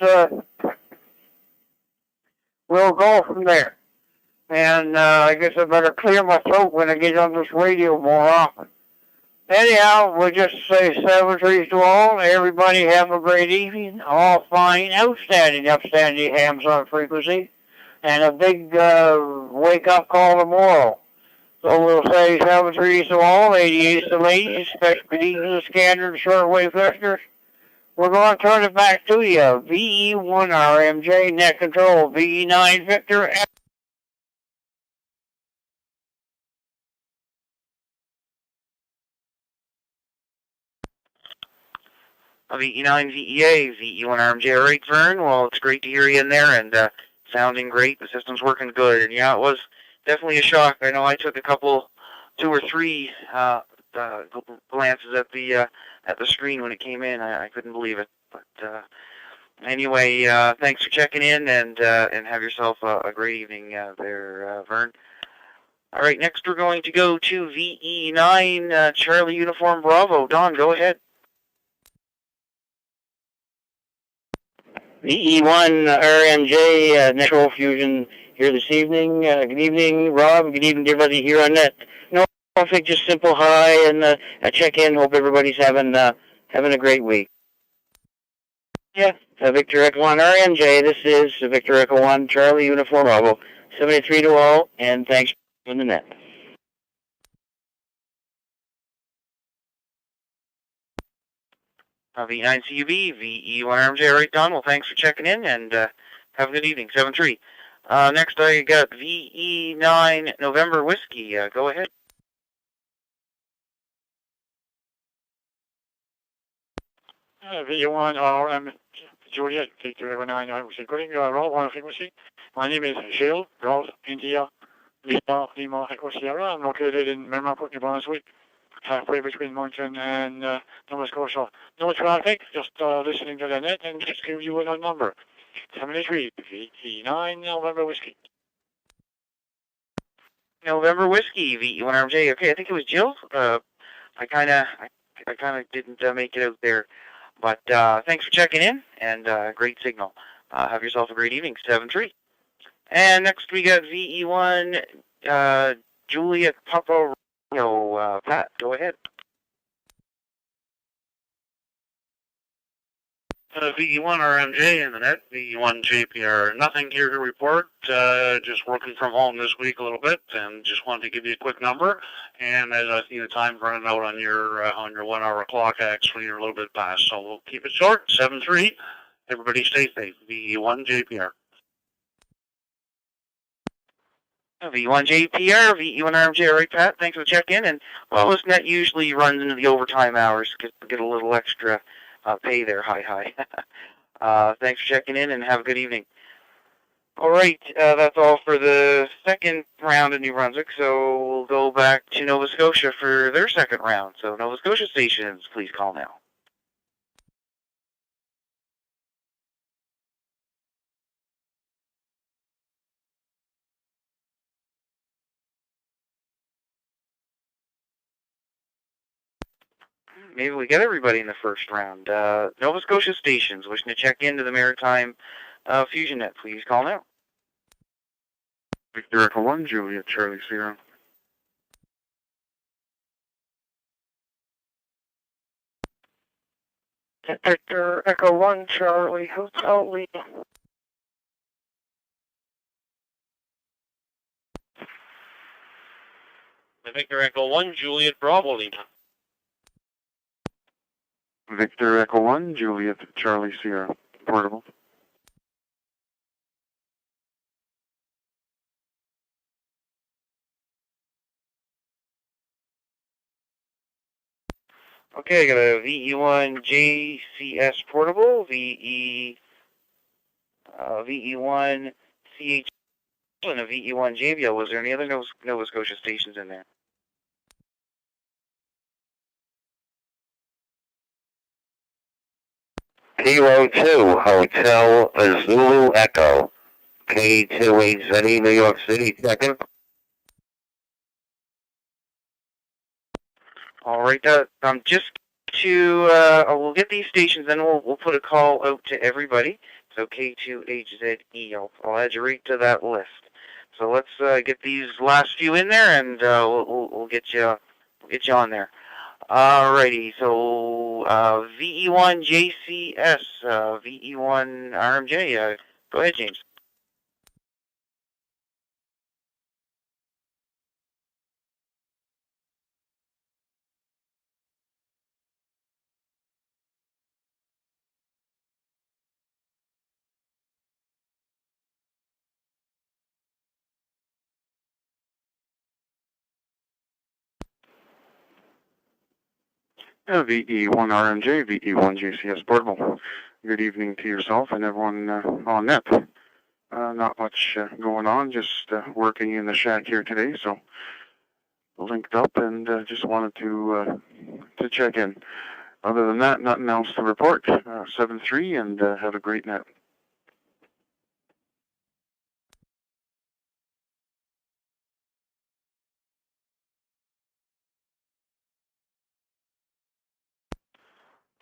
we'll go from there. And I guess I better clear my throat when I get on this radio more often. Anyhow, we'll just say 7 trees to all. Everybody have a great evening. All fine, outstanding, upstanding hams on frequency. And a big wake-up call tomorrow. So we'll say 7 trees to all, 88 to ladies, especially the scattered shortwave listeners. We're going to turn it back to you. VE1 RMJ net control, VE9 Victor. VE9 VEA, VE1 RMJ. All right, Vern. Well, it's great to hear you in there and sounding great. The system's working good. And yeah, it was definitely a shock. I know I took 2 or 3 glances at the screen when it came in. I couldn't believe it. But anyway, thanks for checking in and have yourself a great evening there, Vern. All right, next we're going to go to VE9 Charlie Uniform Bravo. Don, go ahead. VE1 RMJ Natural Fusion here this evening. Good evening, Rob. Good evening to everybody here on net. No, I think just simple hi and a check-in. Hope everybody's having a great week. Yeah, Victor Echo 1 RMJ. This is Victor Echo 1 Charlie Uniform Bravo. 73 to all, and thanks for the net. VE9 CUB, VE1 RMJ, right, Don? Well, thanks for checking in, and have a good evening, 7-3. Next I got VE9 November Whiskey. Go ahead. VE1 RM Juliet, Victor Echo 9, I was recording Roll 1 frequency. My name is Gilles, Golf, India, Lima, Echo Sierra. I'm located in Mermapout, New Brunswick, halfway between Moncton and Nova Scotia. No traffic, just listening to the net and just give you a number. 73, VE9 November Whiskey. November Whiskey, VE1 RMJ. Okay, I think it was Jill. I kind of didn't make it out there. But thanks for checking in, and great signal. Have yourself a great evening, 7-3. And next we got VE1 Juliet Papa Romeo. Pat, go ahead. VE1 RMJ in the net, VE1 JPR. Nothing here to report, just working from home this week a little bit, and just wanted to give you a quick number. And as I see the time running out on your 1 hour clock, actually you're a little bit past, so we'll keep it short, 7-3. Everybody stay safe, VE1 JPR. VE1 JPR, VE1 RMJ, right, Pat? Thanks for the check-in. And, well, this net usually runs into the overtime hours, get a little extra pay there. Hi. Thanks for checking in, and have a good evening. All right, that's all for the second round of New Brunswick, so we'll go back to Nova Scotia for their second round. So Nova Scotia stations, please call now. Maybe we get everybody in the first round. Nova Scotia stations wishing to check into the Maritime Fusion net, please call now. Victor Echo 1, Juliet, Charlie Sierra. Victor Echo 1, Charlie Hotel Lima. Victor Echo 1, Juliet Bravo Lima. Victor Echo 1, Juliet, Charlie Sierra. Portable. Okay, I got a VE1 JCS portable, VE1 CH, and a VE1 JBL. Was there any other Nova Scotia stations in there? Kilo 2, Hotel Zulu Echo, K28Z, New York City, second. All right, just to, we'll get these stations, then we'll put a call out to everybody. So K2HZE, I'll add you right to that list. So let's get these last few in there, and we'll get you on there. Alrighty, so VE1 JCS, VE1 RMJ. Go ahead, James. VE1 RMJ, VE1 JCS Portable. Good evening to yourself and everyone on net. Not much going on, just working in the shack here today, so linked up and just wanted to check in. Other than that, nothing else to report. 7-3, and have a great net.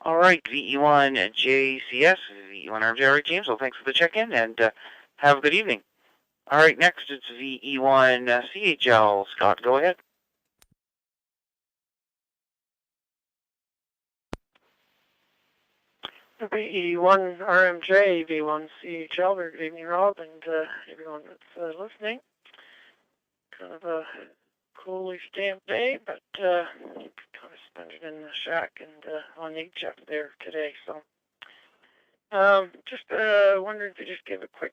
All right, VE1 JCS, VE1 RMJ. All right, James, well, thanks for the check-in, and have a good evening. All right, next it's VE1 CHL. Scott, go ahead. VE1 RMJ, V1 CHL. Good evening, Rob, and everyone that's listening. Kind of a coolish damp day, but kind of spent it in the shack and on HF there today. So, just wondering if you just give a quick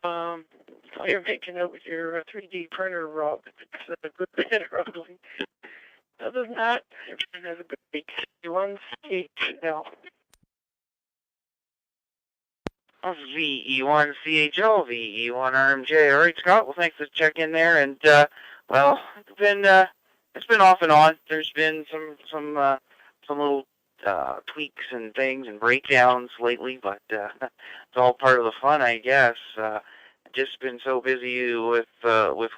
how you're making out with your 3D printer, Rob. If it's good, bad, or ugly. Other than that, everyone has a good week. V1 CHL. VE1 CHL, VE1 RMJ. All right, Scott. Well, thanks for checking in there. And well, it's been off and on. There's been some little tweaks and things and breakdowns lately, but it's all part of the fun, I guess. Just been so busy with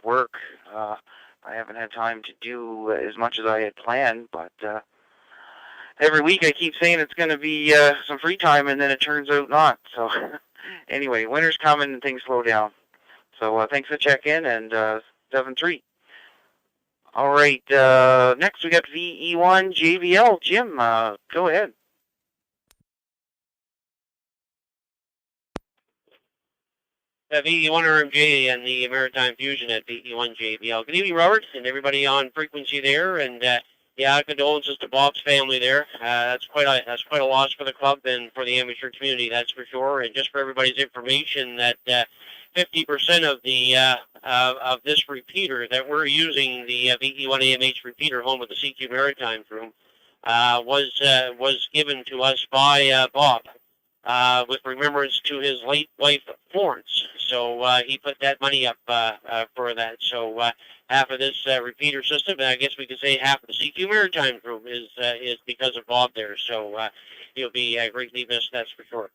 work. I haven't had time to do as much as I had planned, but every week I keep saying it's going to be some free time, and then it turns out not. So anyway, winter's coming and things slow down. So thanks for checking, and 7-3. All right, next we got VE1 JBL. Jim, go ahead. VE1 RMJ and the Maritime Fusion at VE1 JBL. Good evening, Robert, and everybody on frequency there. And yeah, condolences to Bob's family there. That's quite a loss for the club and for the amateur community, that's for sure. And just for everybody's information, that 50% of the of this repeater that we're using, the VE1 AMH repeater, home with the CQ Maritime room, was given to us by Bob. With remembrance to his late wife, Florence. So he put that money up for that. So half of this repeater system, and I guess we could say half of the CQ Maritime group is because of Bob there. So he'll be greatly missed, that's for sure.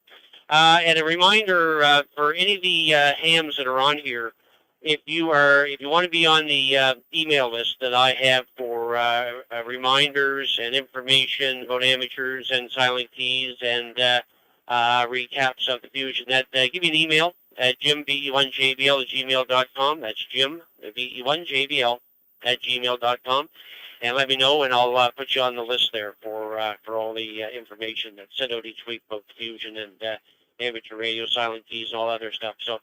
And a reminder for any of the hams that are on here, if you want to be on the email list that I have for reminders and information about amateurs and silent keys and recaps of the Fusion, that give me an email at jimve1jbl@gmail.com. That's jimve1jbl@gmail.com, and let me know, and I'll put you on the list there for all the information that's sent out each week about the Fusion and amateur radio, silent keys, and all other stuff. So,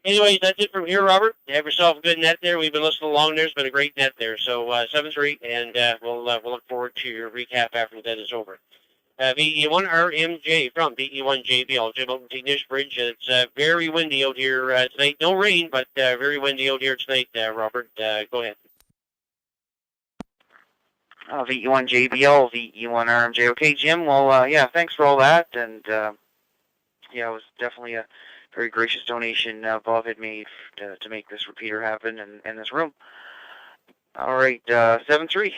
anyways, that's it from here, Robert. Have yourself a good net there. We've been listening along there. It's been a great net there. So 7-3, and we'll look forward to your recap after that is over. VE1 RMJ from VE1 JBL, Jim Open Nish Bridge. It's very windy out here tonight. No rain, but very windy out here tonight, Robert. Go ahead. VE1 JBL, VE1 RMJ. Okay, Jim, well, yeah, thanks for all that. And, yeah, it was definitely a very gracious donation Bob had made to make this repeater happen in this room. All right, 7-3.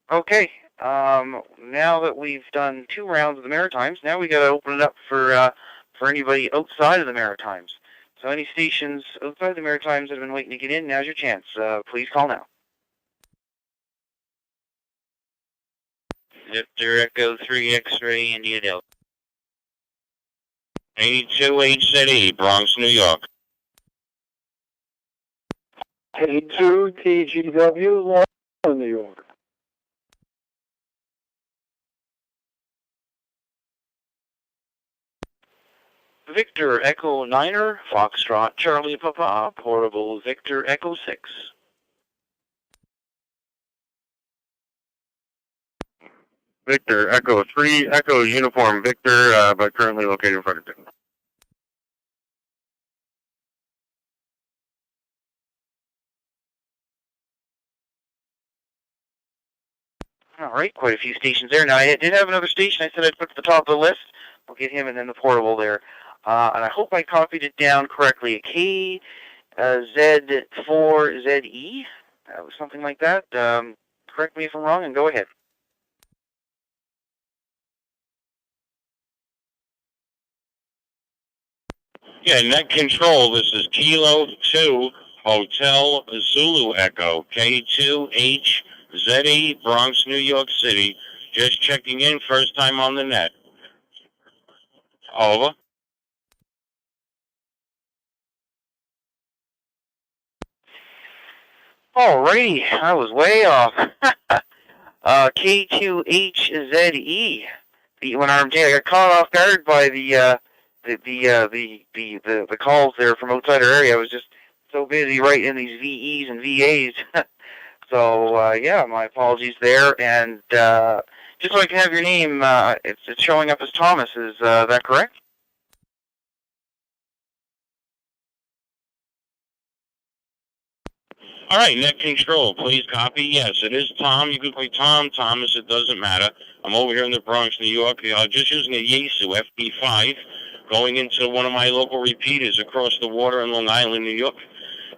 Okay. Now that we've done 2 rounds of the Maritimes, now we got to open it up for anybody outside of the Maritimes. So any stations outside the Maritimes that have been waiting to get in, now's your chance. Please call now. Victor Echo 3 X-Ray India Delta. 828ZE, Bronx, New York. K2 TGW, Long, New York. Victor Echo 9er, Foxtrot Charlie Papa, Portable Victor Echo 6. Victor Echo 3, Echo Uniform Victor, but currently located in Fredericton. All right, quite a few stations there. Now, I did have another station I said I'd put at the top of the list. We'll get him and then the portable there. And I hope I copied it down correctly. KZ4ZE, something like that. Correct me if I'm wrong, and go ahead. Yeah, net control. This is Kilo 2 Hotel Zulu Echo, K2HZE, Bronx, New York City. Just checking in, first time on the net. Over. Alrighty, I was way off. K2HZE, V1 RMJ. I got caught off guard by the calls there from outside our area. I was just so busy writing these VEs and VAs. So, yeah, my apologies there. And just so I can have your name, it's showing up as Thomas. Is that correct? All right, Net King Stroll, please copy. Yes, it is Tom. You can play Tom, Thomas, it doesn't matter. I'm over here in the Bronx, New York. Just using a Yaesu FD5, going into one of my local repeaters across the water in Long Island, New York.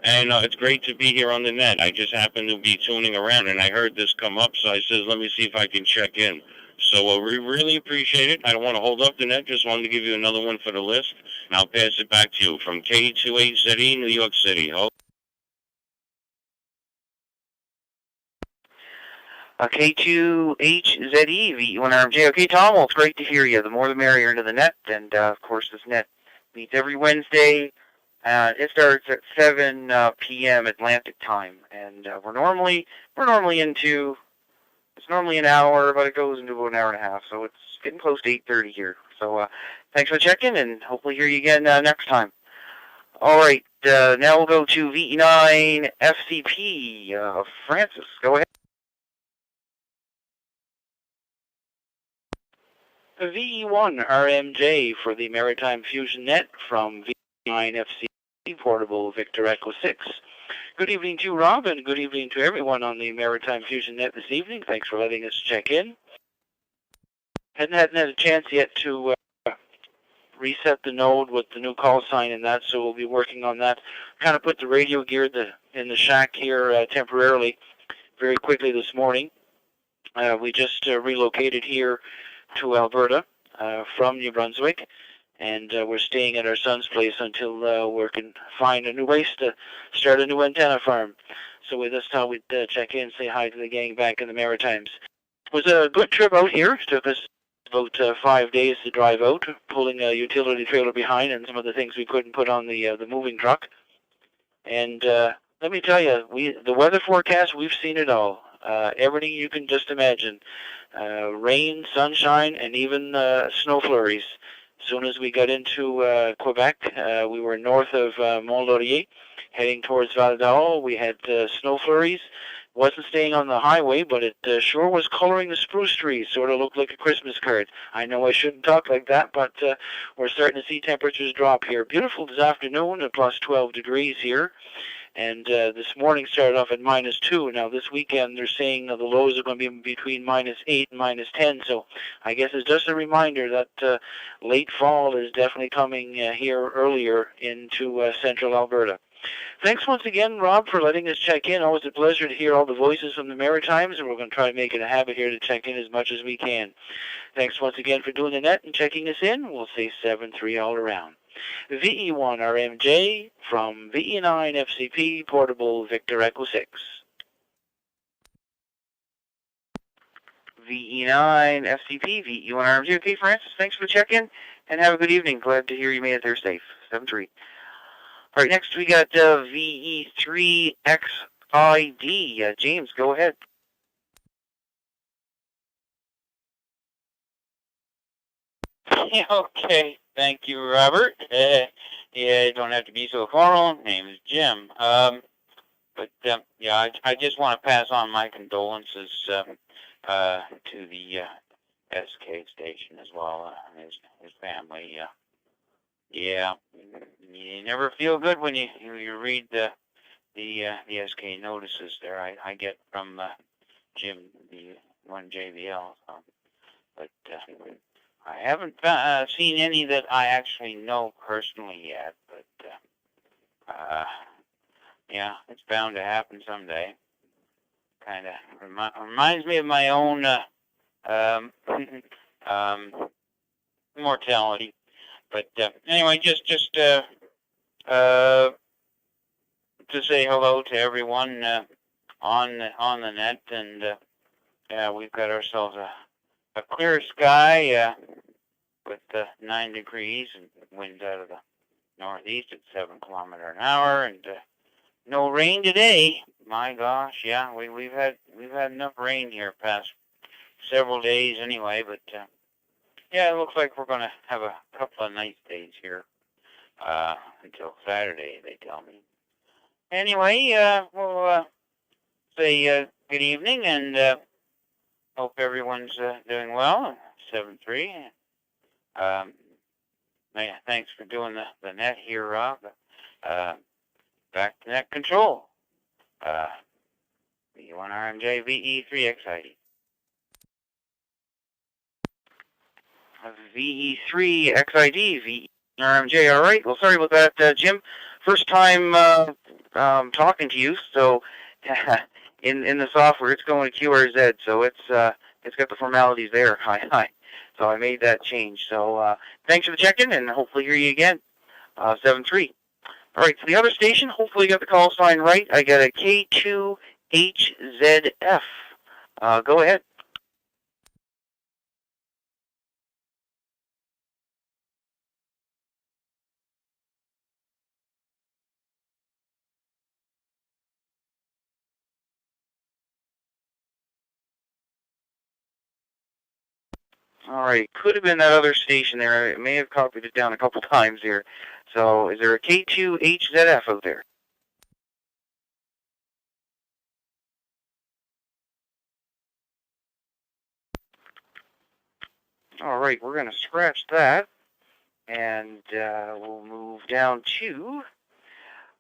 And it's great to be here on the net. I just happened to be tuning around, and I heard this come up, so I says, let me see if I can check in. So we really appreciate it. I don't want to hold up the net. Just wanted to give you another one for the list, and I'll pass it back to you from K28ZE, New York City. K2HZE, V1RMJ. Okay, Tom, well, it's great to hear you. The more the merrier into the net. And, of course, this net meets every Wednesday. It starts at 7 p.m. Atlantic time. And we're normally into, it's normally an hour, but it goes into about an hour and a half. So it's getting close to 8:30 here. So thanks for checking, and hopefully hear you again next time. All right, now we'll go to VE9 FCP. Francis, go ahead. VE1 RMJ for the Maritime Fusion Net from VE9 FCP Portable Victor Echo 6. Good evening to you, Rob, and good evening to everyone on the Maritime Fusion Net this evening. Thanks for letting us check in. Hadn't had a chance yet to reset the node with the new call sign and that, so we'll be working on that. Kind of put the radio gear in the shack here temporarily very quickly this morning. We just relocated here to Alberta from New Brunswick, and we're staying at our son's place until we can find a new place to start a new antenna farm. So that's how we'd check in, say hi to the gang back in the Maritimes. It was a good trip out here. It took us about 5 days to drive out, pulling a utility trailer behind and some of the things we couldn't put on the moving truck. And let me tell you, the weather forecast, we've seen it all. Everything you can just imagine. Rain, sunshine, and even snow flurries. As soon as we got into Quebec, we were north of Mont-Laurier, heading towards Val d'Or. We had snow flurries. Wasn't staying on the highway, but it sure was coloring the spruce trees. Sort of looked like a Christmas card. I know I shouldn't talk like that, but we're starting to see temperatures drop here. Beautiful this afternoon at plus 12 degrees here. And this morning started off at -2. Now this weekend they're saying the lows are going to be between -8 and -10. So I guess it's just a reminder that late fall is definitely coming here earlier into central Alberta. Thanks once again, Rob, for letting us check in. Always a pleasure to hear all the voices from the Maritimes, and we're going to try to make it a habit here to check in as much as we can. Thanks once again for doing the net and checking us in. We'll say 7-3 all around. VE1 RMJ from VE9 FCP Portable Victor Echo 6. VE9 FCP, VE1 RMJ. Okay, Francis, thanks for the check-in, and have a good evening. Glad to hear you made it there safe. 7-3. All right, next we got VE3XID. James, go ahead. Okay, thank you, Robert. Yeah, don't have to be so formal. Name is Jim. Yeah, I just want to pass on my condolences to the SK station as well, his family. Yeah, you never feel good when you read the SK notices there. I get from Jim, the one JBL. But I haven't seen any that I actually know personally yet. But yeah, it's bound to happen someday. Kind of reminds me of my own mortality. But anyway, just to say hello to everyone on the net, and yeah, we've got ourselves a clear sky with 9 degrees and wind out of the northeast at 7 km/h, and no rain today. My gosh, yeah, we've had enough rain here past several days anyway, but. Yeah, it looks like we're going to have a couple of nice days here until Saturday, they tell me. Anyway, we'll say good evening, and hope everyone's doing well. 7-3. Thanks for doing the net here, Rob. Back to net control. V1 RMJ VE3 XID. VE3 XID, VE RMJ. All right. Well, sorry about that, Jim. First time talking to you. So in the software, it's going to QRZ. So it's got the formalities there. Hi. So I made that change. So thanks for the check-in, and hopefully hear you again. 7-3. All right. So the other station, hopefully you got the call sign right. I got a K2HZF. Go ahead. All right, could have been that other station there. I may have copied it down a couple times here. So is there a K2HZF out there? All right, we're going to scratch that. And we'll move down to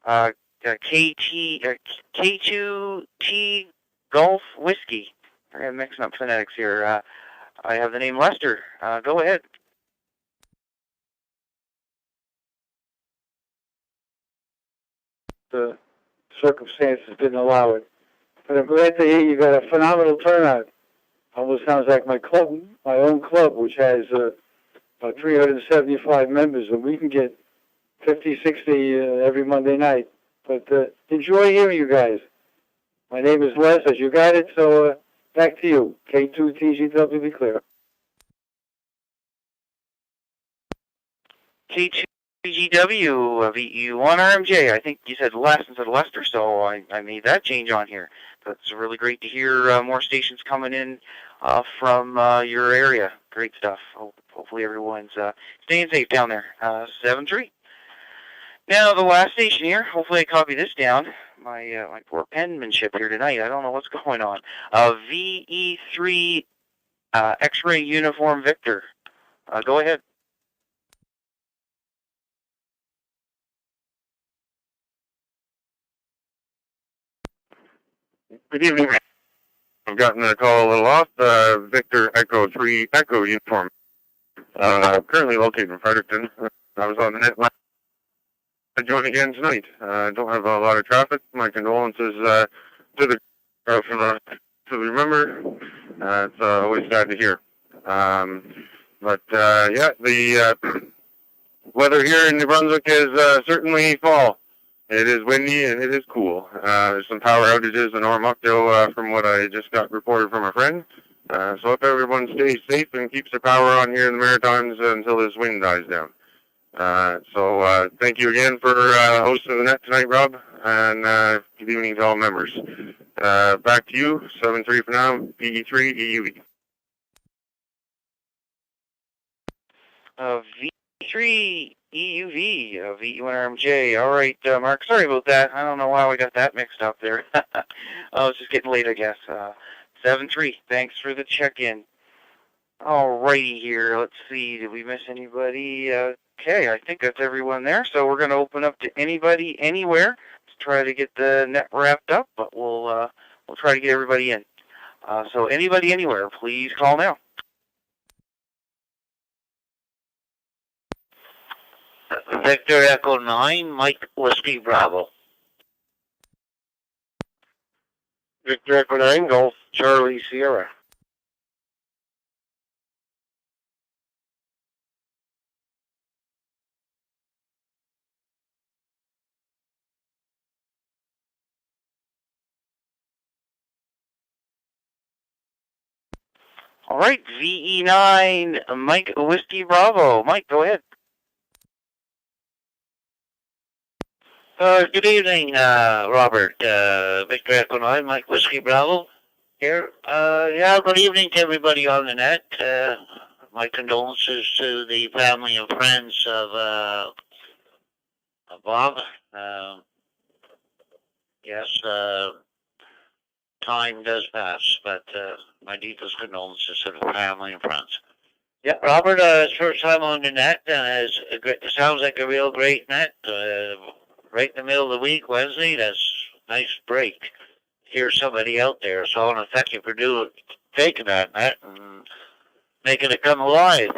K2T Golf Whiskey. I'm mixing up phonetics here. I have the name Lester. Go ahead. The circumstances didn't allow it. But I'm glad to hear you got a phenomenal turnout. Almost sounds like my club, my own club, which has about 375 members, and we can get 50, 60 every Monday night. But enjoy hearing you guys. My name is Les, as you got it, so back to you. K2TGW, be clear. K2GW, VE1 RMJ. I think you said Les instead of Lester, so I made that change on here. That's really great to hear more stations coming in from your area. Great stuff. Hopefully everyone's staying safe down there. 7-3. Now the last station here. Hopefully I copy this down. My poor penmanship here tonight. I don't know what's going on. VE3 X-Ray Uniform Victor. Go ahead. Good evening. I've gotten a call a little off. Victor Echo 3 Echo Uniform. Currently located in Fredericton. I was on the net last. I join again tonight. Don't have a lot of traffic. My condolences to the to the member. It's always sad to hear. But yeah, the weather here in New Brunswick is certainly fall. It is windy and it is cool. There's some power outages in Ormukdo from what I just got reported from a friend. So hope everyone stays safe and keeps their power on here in the Maritimes until this wind dies down. So thank you again for hosting the net tonight, Rob, and good evening to all members. Back to you, 7-3 for now, VE3 EUV. V3 EUV, VE1 RMJ. All right, Mark, sorry about that. I don't know how I got that mixed up there. Oh, it's just getting late, I guess. 7-3, thanks for the check-in. All righty here, let's see, did we miss anybody? Okay, I think that's everyone there, so we're going to open up to anybody, anywhere, to try to get the net wrapped up, but we'll try to get everybody in. So anybody, anywhere, please call now. Victor Echo 9, Mike Whiskey Bravo. Victor Echo 9, Golf Charlie Sierra. All right, VE9, Mike Whiskey Bravo. Mike, go ahead. Good evening, Robert. Victor Echo 9, Mike Whiskey Bravo here. Yeah, good evening to everybody on the net. My condolences to the family and friends of Bob. Yes, time does pass, but my deepest condolences to the family and friends. Yeah, Robert, it's first time on the net. It sounds like a real great net. Right in the middle of the week, Wednesday. That's a nice break. Hear somebody out there. So I want to thank you for taking that net and making it come alive.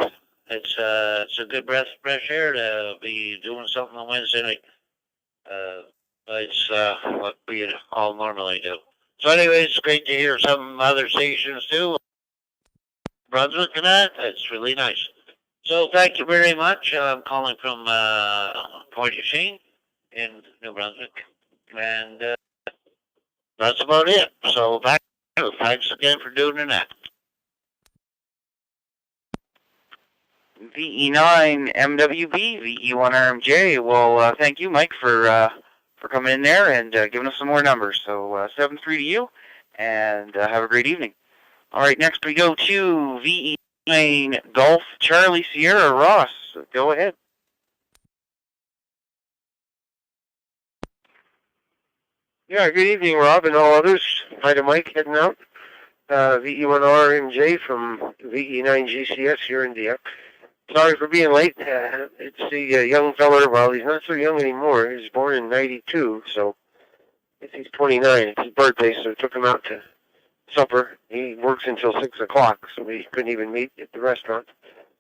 It's a good breath of fresh air to be doing something on Wednesday night. It's what we all normally do. So anyways, it's great to hear some other stations too. Brunswick and that. It's really nice. So thank you very much. I'm calling from Point Shane in New Brunswick. And that's about it. So back to you. Thanks again for doing that. VE9 MWB, VE1 RMJ. Well, thank you, Mike, for coming in there and giving us some more numbers. So 7-3 to you, and have a great evening. All right, next we go to VE9 Golf Charlie Sierra Ross. Go ahead. Yeah, good evening, Rob, and all others. Hi to Mike heading out. VE1RMJ from VE9 GCS here in Dieppe. Sorry for being late. It's the young fella. Well, he's not so young anymore. He was born in '92, so I guess he's 29. It's his birthday, so I took him out to supper. He works until 6 o'clock, so we couldn't even meet at the restaurant.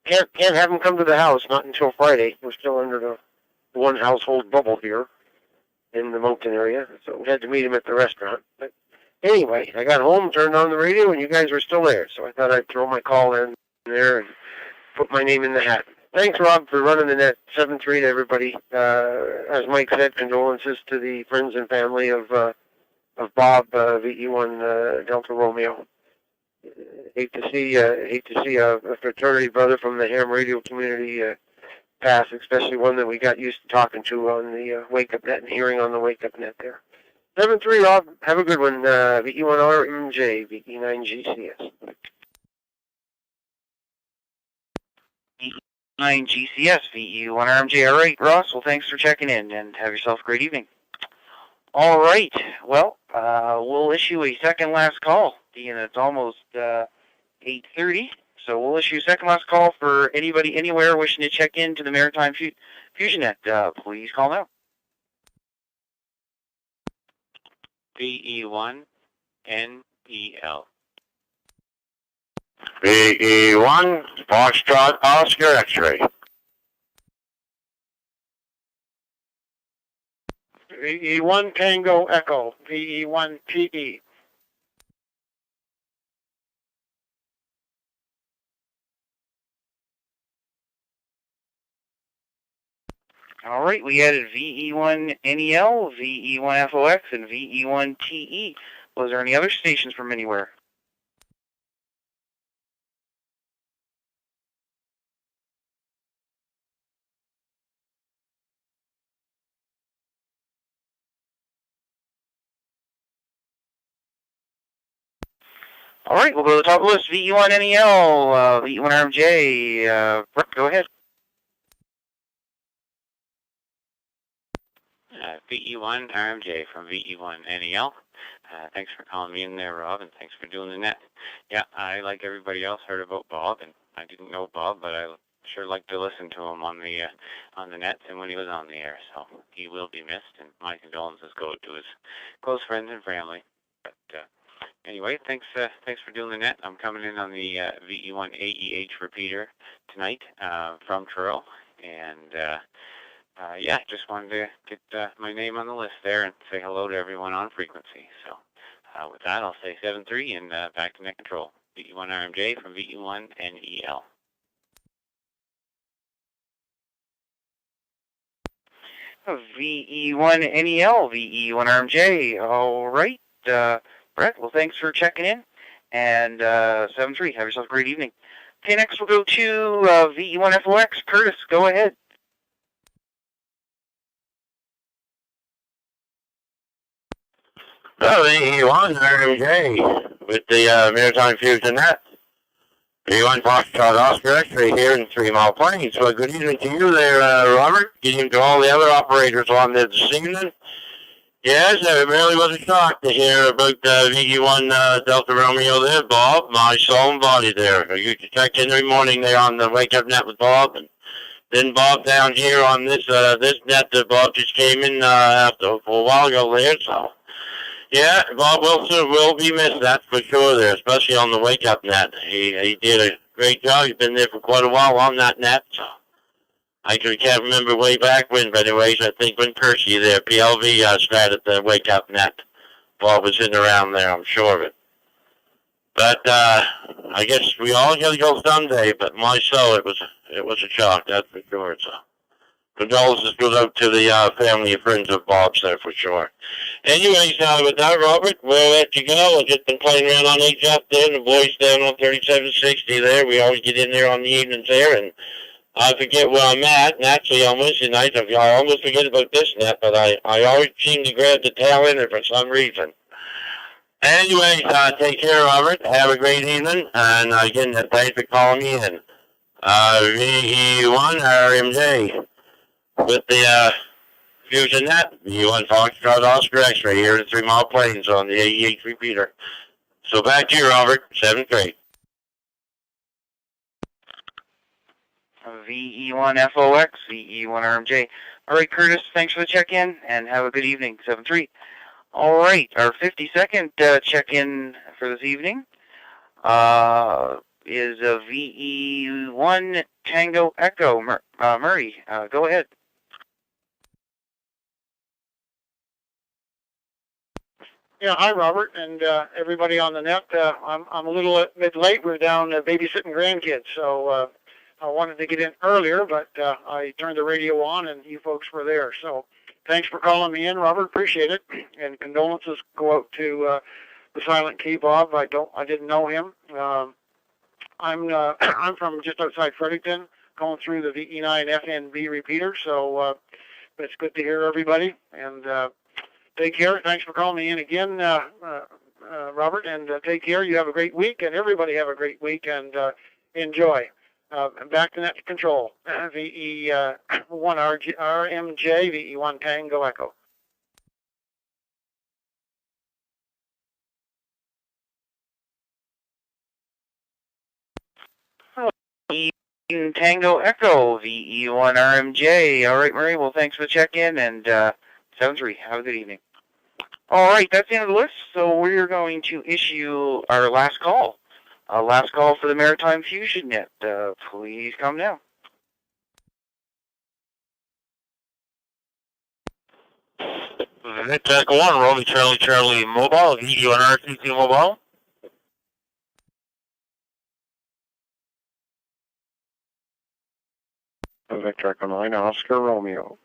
Can't have him come to the house, not until Friday. We're still under the one household bubble here in the Moncton area, so we had to meet him at the restaurant. But anyway, I got home, turned on the radio, and you guys were still there, so I thought I'd throw my call in there and put my name in the hat. Thanks, Rob, for running the net. 7-3 to everybody. As Mike said, condolences to the friends and family of Bob, VE1 Delta Romeo. Hate to see a fraternity brother from the ham radio community pass, especially one that we got used to talking to on the Wake Up Net and hearing on the Wake Up Net there. 7-3, Rob. Have a good one. VE1RMJ, VE9GCS. VE9 GCS, VE1 RMJ. All right, Ross. Well, thanks for checking in, and have yourself a great evening. All right. Well, we'll issue a second last call, being it's almost 8:30. So we'll issue a second last call for anybody anywhere wishing to check into the Maritime Fusion Net. Please call now. VE1 NEL. VE1 Foxtrot Oscar X-ray. VE1 Tango Echo, VE1 PE. All right, we added VE1 NEL, VE1 FOX, and VE1 TE. Was there any other stations from anywhere? All right, we'll go to the top of the list. VE1 NEL, VE1 RMJ. Brett, go ahead. VE1 RMJ from VE1 NEL. Thanks for calling me in there, Rob, and thanks for doing the net. Yeah, I, like everybody else, heard about Bob, and I didn't know Bob, but I sure like to listen to him on the net and when he was on the air. So he will be missed, and my condolences go to his close friends and family. But anyway, thanks for doing the net. I'm coming in on the VE1 AEH repeater tonight from Truro, and yeah, just wanted to get my name on the list there and say hello to everyone on frequency. So with that, I'll say 7-3 and back to net control. VE1 RMJ from VE1 NEL. VE1 NEL, VE1 RMJ. All right, Brett, well, thanks for checking in. And 7-3, have yourself a great evening. Okay, next we'll go to VE1 FOX. Curtis, go ahead. VE1 RMJ with the Maritime Fusion Net. VE1 Foxtrot Oscar X-ray here in 3 Mile Plains. So good evening to you there, Robert. Good evening to all the other operators on there this evening. Yes, it really was a shock to hear about VE1 Delta Romeo there, Bob. My soul and body there. I used to check in every morning there on the Wake Up Net with Bob, and then Bob down here on this this net that Bob just came in after for a while ago there. So yeah, Bob Wilson will be missed, that's for sure there, especially on the Wake Up Net. He did a great job. He's been there for quite a while on that net. So I can't remember way back when, but anyways, I think when Percy there, PLV started the Wake Up Net. Bob was in around there, I'm sure of it. But I guess we all got to go someday. But my soul, it was a shock, that's for sure. So condolences goes out to the family and friends of Bob's there for sure. Anyways, with that, Robert, we'll let you go. I've just been playing around on HF there, and the boys down on 3760 there. We always get in there on the evenings there, and I forget where I'm at, and actually on Wednesday nights, I almost forget about this net, but I always seem to grab the tail end for some reason. Anyways, take care, Robert. Have a great evening, and again, thanks for calling me in. VE1 RMJ with the Fusion Net, VE1 Foxtrot Oscar X-Ray here at 3 Mile Plains on the 88 repeater. So back to you, Robert, 7-3. VE1FOX, VE1RMJ. All right, Curtis, thanks for the check-in, and have a good evening, 7-3. All right, our 52nd check-in for this evening is a VE1 Tango Echo. Murray, go ahead. Yeah, hi, Robert, and everybody on the net. I'm a little bit late. We're down babysitting grandkids, so I wanted to get in earlier, but I turned the radio on, and you folks were there. So thanks for calling me in, Robert. Appreciate it. And condolences go out to the Silent Key, Bob. I didn't know him. I'm from just outside Fredericton, going through the VE9 FNB repeater. So it's good to hear everybody. And take care. Thanks for calling me in again, Robert. And take care. You have a great week, and everybody have a great week, and enjoy. Back to net control. VE1 RMJ, VE1 Tango Echo. Tango Echo, VE1 RMJ. All right, Murray. Well, thanks for the check-in, and 7-3. Have a good evening. All right, that's the end of the list. So we're going to issue our last call. Last call for the Maritime Fusion net. Please come now. Check 1, Romy Charlie Mobile, VE1 RCC Mobile. Victor Echo 9, Oscar Romeo.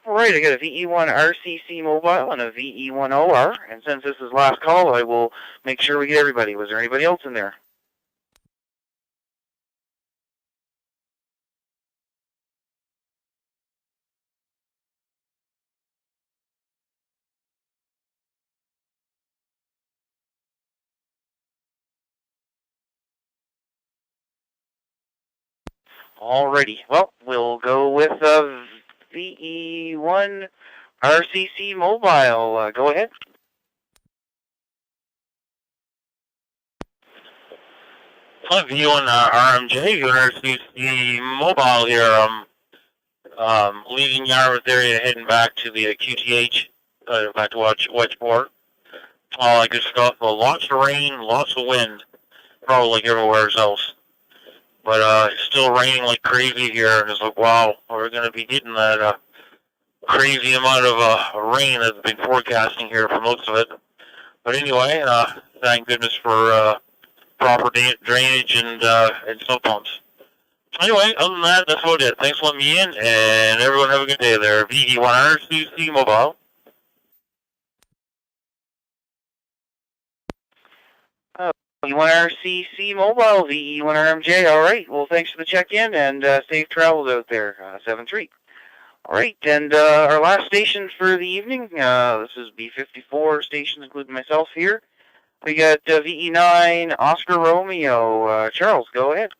All right, I got a VE1 RCC Mobile and a VE1 OR, and since this is last call, I will make sure we get everybody. Was there anybody else in there? Alrighty, well, we'll go with VE1 RCC Mobile. Go ahead. VE1 RMJ, RCC Mobile here. Leaving Yarmouth area, heading back to the QTH, back to Wedgeport. All that good stuff. Lots of rain, lots of wind, probably like everywhere else. But it's still raining like crazy here, and it's like, wow, we're going to be getting that crazy amount of rain that's been forecasting here for most of it. But anyway, thank goodness for proper drainage and sump pumps. Anyway, other than that, that's about it. Thanks for letting me in, and everyone have a good day there. VE1 RCC Mobile. VE1 RCC Mobile, VE1 RMJ. All right. Well, thanks for the check-in, and safe travels out there. 7-3. All right, and our last station for the evening, this is B54 stations, including myself here. We got VE9 Oscar Romeo. Charles, go ahead.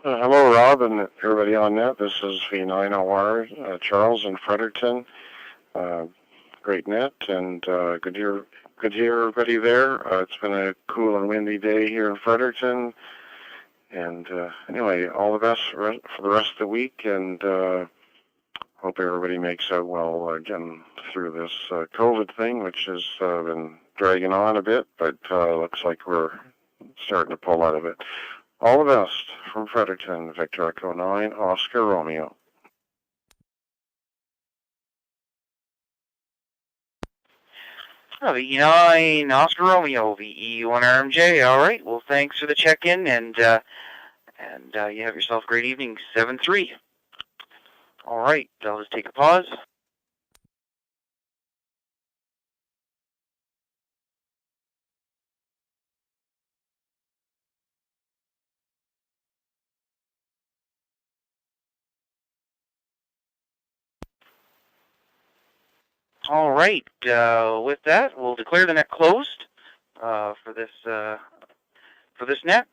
Hello, Rob, and everybody on net. This is V9OR, Charles in Fredericton. Great net, and good to hear everybody there. It's been a cool and windy day here in Fredericton. And anyway, all the best for the rest of the week, and hope everybody makes out well getting through this COVID thing, which has been dragging on a bit, but looks like we're starting to pull out of it. All the best from Fredericton, Victor Echo 9, Oscar Romeo. VE9 Oscar Romeo, VE1RMJ. All right, well, thanks for the check-in, and you have yourself a great evening, 7-3. All right, I'll just take a pause. All right, with that, we'll declare the net closed for this net.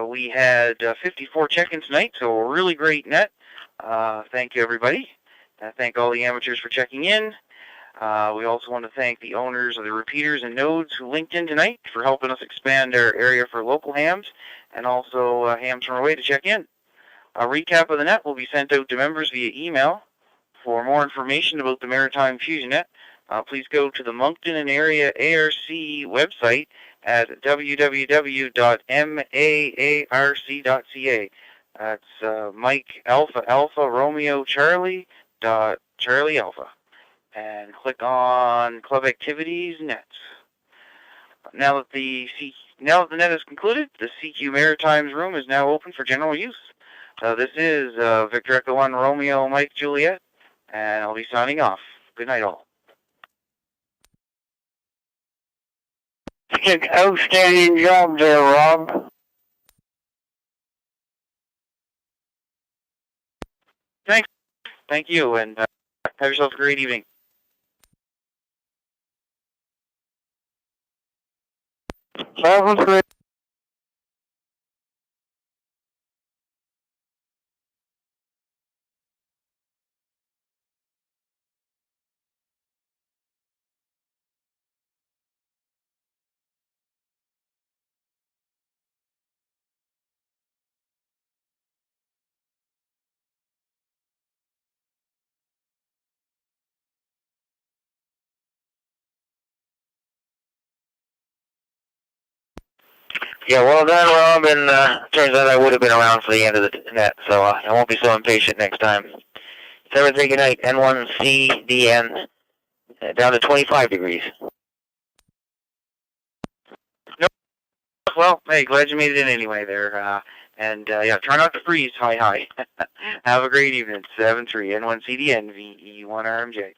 We had 54 check-ins tonight, so a really great net. Thank you, everybody. Thank all the amateurs for checking in. We also want to thank the owners of the repeaters and nodes who linked in tonight for helping us expand our area for local hams, and also hams from our way to check in. A recap of the net will be sent out to members via email. For more information about the Maritime Fusion net, please go to the Moncton and Area ARC website at www.maarc.ca. That's Mike Alpha Alpha Romeo Charlie Charlie Alpha, and click on Club Activities Nets. Now that the net is concluded, the CQ Maritimes room is now open for general use. This is Victor Echo 1 Romeo Mike Juliet, and I'll be signing off. Good night, all. Outstanding job there, Rob. Thanks. Thank you, and have yourself a great evening. Sounds great. Yeah, well done, Rob, and turns out I would have been around for the end of the net, so I won't be so impatient next time. 7-3, good night, N1CDN, down to 25 degrees. Nope. Well, hey, glad you made it in anyway there, and yeah, try not to freeze, hi. Have a great evening, 7-3, N1CDN, VE1RMJ.